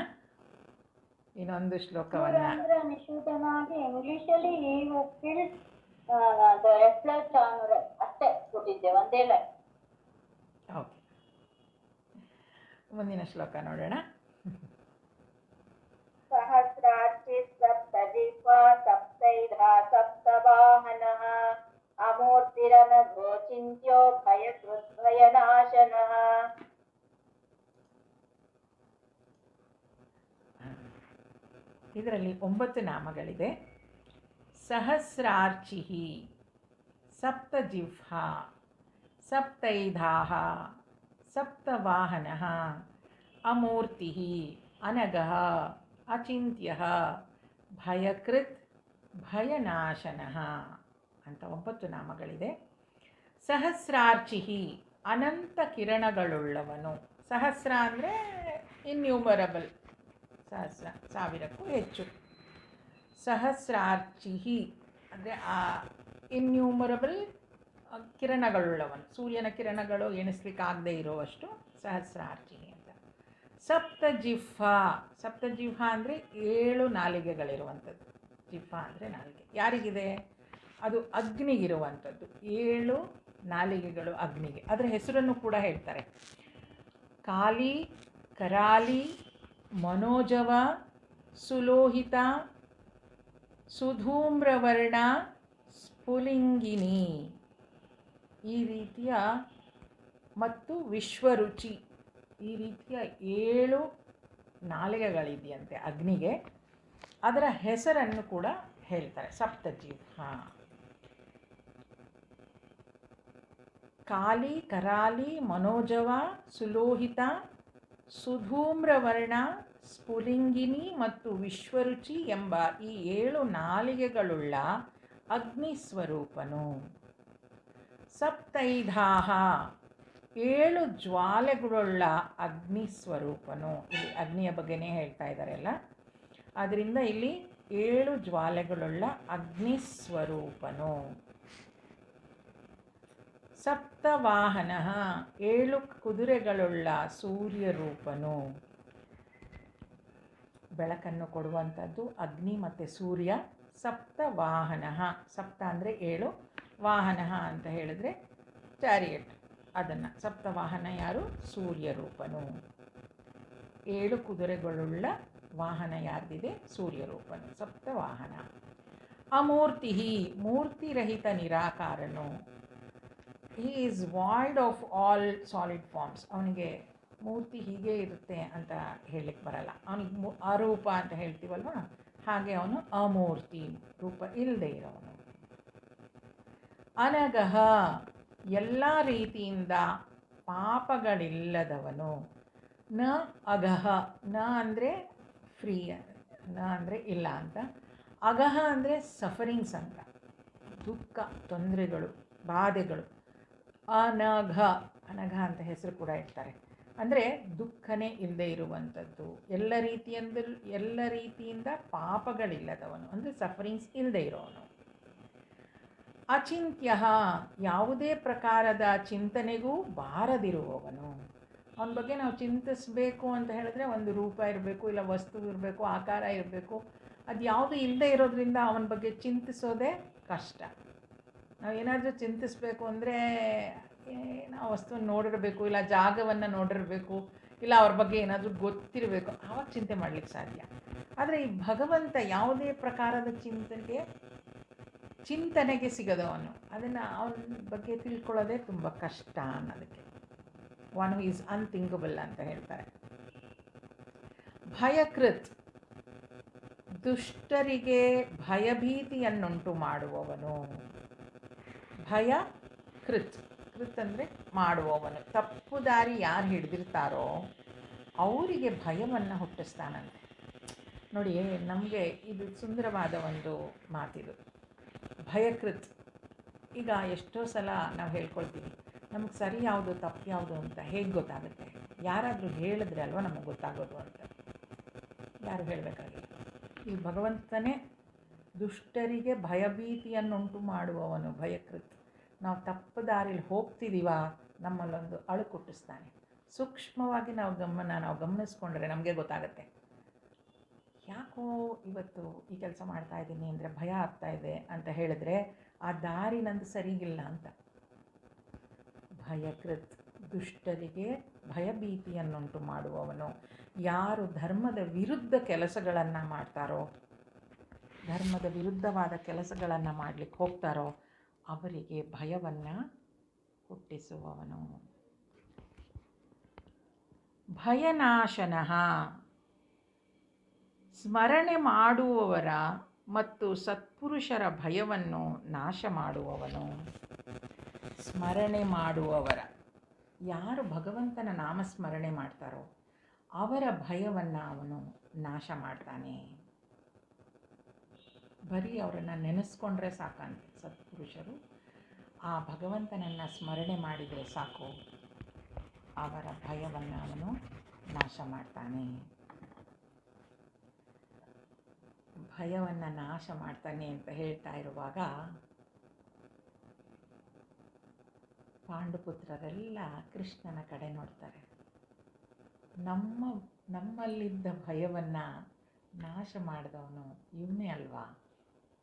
ಇನ್ನೊಂದು ಶ್ಲೋಕವನ್ನು ನಿಷೂದನಾಗಿ ಇಂಗ್ಲಿಷಲ್ಲಿ ನೀವು ಅಷ್ಟೇ ಕೊಟ್ಟಿದ್ದೆ, ಒಂದೇ ಲೈನ್. ಓಕೆ, ಮುಂದಿನ ಶ್ಲೋಕ ನೋಡೋಣ. ಸಹಸ್ರಾರ್ಚಿ ಸಪ್ತಜಿಹ್ವಾ ಸಪ್ತೈಧಾ ಸಪ್ತವಾಹನಃ ಅಮೂರ್ತಿರನಘೋ ಚಿಂತ್ಯೋ ಭಯನಾಶನಃ. ಇದರಲ್ಲಿ 9 ನಾಮಗಳಿದೆ. ಸಹಸ್ರಾರ್ಚಿ, ಸಪ್ತಜಿಹ್ವಾ, ಸಪ್ತೈಧಾಃ, ಸಪ್ತವಾಹನಃ, ಅಮೂರ್ತಿಃ, ಅನಘಃ, ಅಚಿಂತ್ಯಃ, ಭಯಕೃತ್, ಭಯನಾಶನಃ ಅಂತ 9 ನಾಮಗಳಿದೆ. ಸಹಸ್ರಾರ್ಚಿ, ಅನಂತ ಕಿರಣಗಳುಳ್ಳವನು. ಸಹಸ್ರ ಅಂದರೆ ಇನ್ಯೂಮರಬಲ್, ಸಹಸ್ರ, ಸಾವಿರಕ್ಕೂ ಹೆಚ್ಚು. ಸಹಸ್ರಾರ್ಚಿ ಅಂದರೆ ಆ ಇನ್ಯೂಮರಬಲ್ ಕಿರಣಗಳುಳ್ಳವನು. ಸೂರ್ಯನ ಕಿರಣಗಳು ಎಣಿಸ್ಲಿಕ್ಕಾಗದೇ ಇರುವಷ್ಟು ಸಹಸ್ರಾರ್ಚಿ ಅಂತ. ಸಪ್ತಜಿಹ್ವಾ, ಸಪ್ತಜಿಹ್ವಾ ಅಂದರೆ 7 ನಾಲಿಗೆಗಳಿರುವಂಥದ್ದು. ಜಿಹ್ವಾ ಅಂದರೆ ನಾಲಿಗೆ. ಯಾರಿಗಿದೆ? ಅದು ಅಗ್ನಿಗಿರುವಂಥದ್ದು. 7 ನಾಲಿಗೆಗಳು ಅಗ್ನಿಗೆ. ಅದರ ಹೆಸರನ್ನು ಕೂಡ ಹೇಳ್ತಾರೆ. ಕಾಲಿ, ಕರಾಲಿ, ಮನೋಜವ, ಸುಲೋಹಿತ, ಸುಧೂಮ್ರವರ್ಣ, ಸ್ಫುಲಿಂಗಿನಿ, ಈ ರೀತಿಯ, ಮತ್ತು ವಿಶ್ವರುಚಿ, ಈ ರೀತಿಯ 7 ನಾಲಿಗೆಗಳಿದೆಯಂತೆ ಅಗ್ನಿಗೆ. ಅದರ ಹೆಸರನ್ನು ಕೂಡ ಹೇಳ್ತಾರೆ, ಸಪ್ತಜಿಹ್ವಾ. ಕಾಲಿ ಕರಾಲಿ ಮನೋಜವ ಸುಲೋಹಿತ ಸುಧೂಮ್ರವರ್ಣ ಸ್ಫುಲಿಂಗಿನಿ ಮತ್ತು ವಿಶ್ವರುಚಿ ಎಂಬ ಈ 7 ನಾಲಿಗೆಗಳುಳ್ಳ ಅಗ್ನಿಸ್ವರೂಪನು. ಸಪ್ತೈಧಾಹ 7 ಜ್ವಾಲೆಗಳುಳ್ಳ ಅಗ್ನಿಸ್ವರೂಪನು. ಇಲ್ಲಿ ಅಗ್ನಿಯ ಬಗ್ಗೆನೇ ಹೇಳ್ತಾ ಇದ್ದಾರೆಲ್ಲ, ಆದ್ದರಿಂದ ಇಲ್ಲಿ 7 ಜ್ವಾಲೆಗಳುಳ್ಳ ಅಗ್ನಿಸ್ವರೂಪನು. ಸಪ್ತವಾಹನ 7 ಕುದುರೆಗಳುಳ್ಳ ಸೂರ್ಯರೂಪನು. ಬೆಳಕನ್ನು ಕೊಡುವಂಥದ್ದು ಅಗ್ನಿ ಮತ್ತು ಸೂರ್ಯ. ಸಪ್ತವಾಹನ, ಸಪ್ತ ಅಂದರೆ 7, ವಾಹನ ಅಂತ ಹೇಳಿದ್ರೆ ಚಾರಿಯಟ್, ಅದನ್ನು ಸಪ್ತವಾಹನ ಯಾರು? ಸೂರ್ಯರೂಪನು. 7 ಕುದುರೆಗಳುಳ್ಳ ವಾಹನ ಯಾರ್ದಿದೆ? ಸೂರ್ಯರೂಪನು, ಸಪ್ತವಾಹನ. ಅಮೂರ್ತಿ ಮೂರ್ತಿರಹಿತ ನಿರಾಕಾರನು. He is void of all solid forms. ಅವನಿಗೆ ಮೂರ್ತಿ ಹೀಗೆ ಇರುತ್ತೆ ಅಂತ ಹೇಳಲಿಕ್ಕೆ ಬರಲ್ಲ. ಅವನಿಗೆ ಅರೂಪ ಅಂತ ಹೇಳ್ತೀವಲ್ವ, ಹಾಗೆ ಅವನು ಅಮೂರ್ತಿ, ರೂಪ ಇಲ್ಲದೆ ಇರೋವನು. ಅನಗಹ ಎಲ್ಲ ರೀತಿಯಿಂದ ಪಾಪಗಳಿಲ್ಲದವನು. ನ ಅಗಹ, ನ ಅಂದರೆ ಫ್ರೀ, ನ ಅಂದರೆ ಇಲ್ಲ ಅಂತ, ಅಗಹ ಅಂದರೆ ಸಫರಿಂಗ್ಸ್ ಅಂತ, ದುಃಖ, ತೊಂದರೆಗಳು, ಬಾಧೆಗಳು. ಅನಘ, ಅನಘ ಅಂತ ಹೆಸರು ಕೂಡ ಇಡ್ತಾರೆ, ಅಂದರೆ ದುಃಖನೇ ಇಲ್ಲದೆ ಇರುವಂಥದ್ದು, ಎಲ್ಲ ರೀತಿಯಿಂದ ಪಾಪಗಳಿಲ್ಲದವನು, ಅಂದರೆ ಸಫರಿಂಗ್ಸ್ ಇಲ್ಲದೆ ಇರೋವನು. ಅಚಿಂತ್ಯ ಯಾವುದೇ ಪ್ರಕಾರದ ಚಿಂತನೆಗೂ ಬಾರದಿರುವವನು. ಅವನ ಬಗ್ಗೆ ನಾವು ಚಿಂತಿಸಬೇಕು ಅಂತ ಹೇಳಿದ್ರೆ ಒಂದು ರೂಪ ಇರಬೇಕು, ಇಲ್ಲ ವಸ್ತು ಇರಬೇಕು, ಆಕಾರ ಇರಬೇಕು. ಅದು ಯಾವುದು ಇಲ್ಲದೆ ಇರೋದ್ರಿಂದ ಅವನ ಬಗ್ಗೆ ಚಿಂತಿಸೋದೇ ಕಷ್ಟ. ನಾವು ಏನಾದರೂ ಚಿಂತಿಸಬೇಕು ಅಂದರೆ ನಾವು ವಸ್ತುವನ್ನು ನೋಡಿರಬೇಕು, ಇಲ್ಲ ಜಾಗವನ್ನು ನೋಡಿರಬೇಕು, ಇಲ್ಲ ಅವ್ರ ಬಗ್ಗೆ ಏನಾದರೂ ಗೊತ್ತಿರಬೇಕು, ಆವಾಗ ಚಿಂತೆ ಮಾಡಲಿಕ್ಕೆ ಸಾಧ್ಯ. ಆದರೆ ಈ ಭಗವಂತ ಯಾವುದೇ ಪ್ರಕಾರದ ಚಿಂತನೆಗೆ ಸಿಗದವನು, ಅದನ್ನು ಅವನ ಬಗ್ಗೆ ತಿಳ್ಕೊಳ್ಳೋದೇ ತುಂಬ ಕಷ್ಟ ಅನ್ನೋದಕ್ಕೆ. ಒನ್ ಹೂ ಈಸ್ ಅನ್ಥಿಂಕಬಲ್ ಅಂತ ಹೇಳ್ತಾರೆ. ಭಯಕೃತ್ ದುಷ್ಟರಿಗೆ ಭಯಭೀತಿಯನ್ನುಂಟು ಮಾಡುವವನು. ಭಯ ಕೃತ್, ಕೃತ್ ಅಂದರೆ ಮಾಡುವವನು. ತಪ್ಪು ದಾರಿ ಯಾರು ಹಿಡಿದಿರ್ತಾರೋ ಅವರಿಗೆ ಭಯವನ್ನು ಹುಟ್ಟಿಸ್ತಾನಂತೆ. ನೋಡಿ, ನಮಗೆ ಇದು ಸುಂದರವಾದ ಒಂದು ಮಾತಿದು, ಭಯಕೃತ್. ಈಗ ಎಷ್ಟೋ ಸಲ ನಾವು ಹೇಳ್ಕೊಳ್ತೀವಿ, ನಮಗೆ ಸರಿ ಯಾವುದು ತಪ್ಪು ಯಾವುದು ಅಂತ ಹೇಗೆ ಗೊತ್ತಾಗುತ್ತೆ? ಯಾರಾದರೂ ಹೇಳಿದ್ರೆ ಅಲ್ವ ನಮಗೆ ಗೊತ್ತಾಗೋದು ಅಂತ. ಯಾರು ಹೇಳಬೇಕಾಗಿಲ್ಲ. ಈ ಭಗವಂತನೇ ದುಷ್ಟರಿಗೆ ಭಯಭೀತಿಯನ್ನುಂಟು ಮಾಡುವವನು ಭಯಕೃತ್. ನಾವು ತಪ್ಪು ದಾರಿಲಿ ಹೋಗ್ತಿದ್ದೀವ, ನಮ್ಮಲ್ಲೊಂದು ಅಳುಕು ಹುಟ್ಟಿಸ್ತಾನೆ. ಸೂಕ್ಷ್ಮವಾಗಿ ನಾವು ಗಮನಿಸ್ಕೊಂಡ್ರೆ ನಮಗೆ ಗೊತ್ತಾಗುತ್ತೆ, ಯಾಕೋ ಇವತ್ತು ಈ ಕೆಲಸ ಮಾಡ್ತಾಯಿದ್ದೀನಿ ಅಂದರೆ ಭಯ ಆಗ್ತಾಯಿದೆ ಅಂತ ಹೇಳಿದ್ರೆ ಆ ದಾರಿ ನಂದು ಸರಿಗಿಲ್ಲ ಅಂತ. ಭಯಕೃತ್ ದುಷ್ಟರಿಗೆ ಭಯಭೀತಿಯನ್ನುಂಟು ಮಾಡುವವನು. ಯಾರು ಧರ್ಮದ ವಿರುದ್ಧ ಕೆಲಸಗಳನ್ನು ಮಾಡ್ತಾರೋ, ಧರ್ಮದ ವಿರುದ್ಧವಾದ ಕೆಲಸಗಳನ್ನು ಮಾಡಲಿಕ್ಕೆ ಹೋಗ್ತಾರೋ ಅವರಿಗೆ ಭಯವನ್ನು ಹುಟ್ಟಿಸುವವನು. ಭಯನಾಶನಃ ಸ್ಮರಣೆ ಮಾಡುವವರ ಮತ್ತು ಸತ್ಪುರುಷರ ಭಯವನ್ನು ನಾಶ ಮಾಡುವವನು. ಸ್ಮರಣೆ ಮಾಡುವವರ, ಯಾರು ಭಗವಂತನ ನಾಮಸ್ಮರಣೆ ಮಾಡ್ತಾರೋ ಅವರ ಭಯವನ್ನು ಅವನು ನಾಶ ಮಾಡ್ತಾನೆ. ಬರೀ ಅವರನ್ನು ನೆನೆಸ್ಕೊಂಡ್ರೆ ಸಾಕಂತೆ ಸತ್ಪುರುಷರು, ಆ ಭಗವಂತನನ್ನು ಸ್ಮರಣೆ ಮಾಡಿದರೆ ಸಾಕು, ಅವರ ಭಯವನ್ನು ಅವನು ನಾಶ ಮಾಡ್ತಾನೆ. ಭಯವನ್ನು ನಾಶ ಮಾಡ್ತಾನೆ ಅಂತ ಹೇಳ್ತಾ ಇರುವಾಗ ಪಾಂಡುಪುತ್ರರೆಲ್ಲ ಕೃಷ್ಣನ ಕಡೆ ನೋಡ್ತಾರೆ. ನಮ್ಮಲ್ಲಿದ್ದ ಭಯವನ್ನು ನಾಶ ಮಾಡಿದವನು ಇವನೇ ಅಲ್ವಾ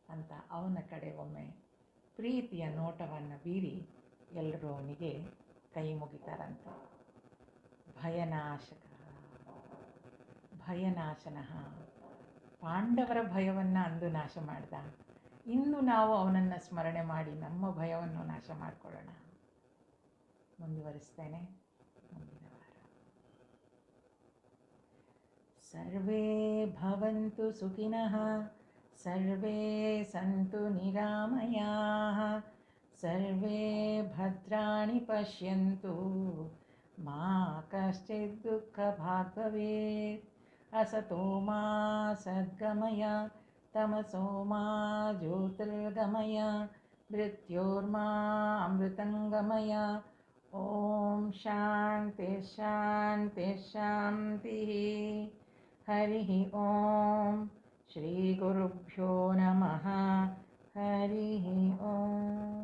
ಅಂತ ಅವನ ಕಡೆ ಒಮ್ಮೆ ಪ್ರೀತಿಯ ನೋಟವನ್ನು ಬೀರಿ ಎಲ್ಲರೂ ಅವನಿಗೆ ಕೈ ಮುಗಿತಾರಂತೆ. ಭಯನಾಶನಃ, ಪಾಂಡವರ ಭಯವನ್ನು ಅಂದು ನಾಶ ಮಾಡ್ದ. ಇಂದು ನಾವು ಅವನನ್ನು ಸ್ಮರಣೆ ಮಾಡಿ ನಮ್ಮ ಭಯವನ್ನು ನಾಶ ಮಾಡಿಕೊಳ್ಳೋಣ. ಮುಂದುವರಿಸ್ತೇನೆ ಮುಂದಿನ ವಾರ. ಸರ್ವೇ ಭವಂತು ಸುಖಿನಃ, ಸರ್ವೇ ಸಂತು ನಿರಾಮಯಾಃ, सर्वे भद्राणि पश्यन्तु मा कश्चित् दुःखभाग् भवेत्। असतो मा सद्गमय तमसो मा ज्योतिर्गमय मृत्योर्मा अमृतङ्गमय। ॐ शान्ति शान्ति शान्तिः। हरिः ॐ श्रीगुरुभ्यो नमः। हरिः ॐ।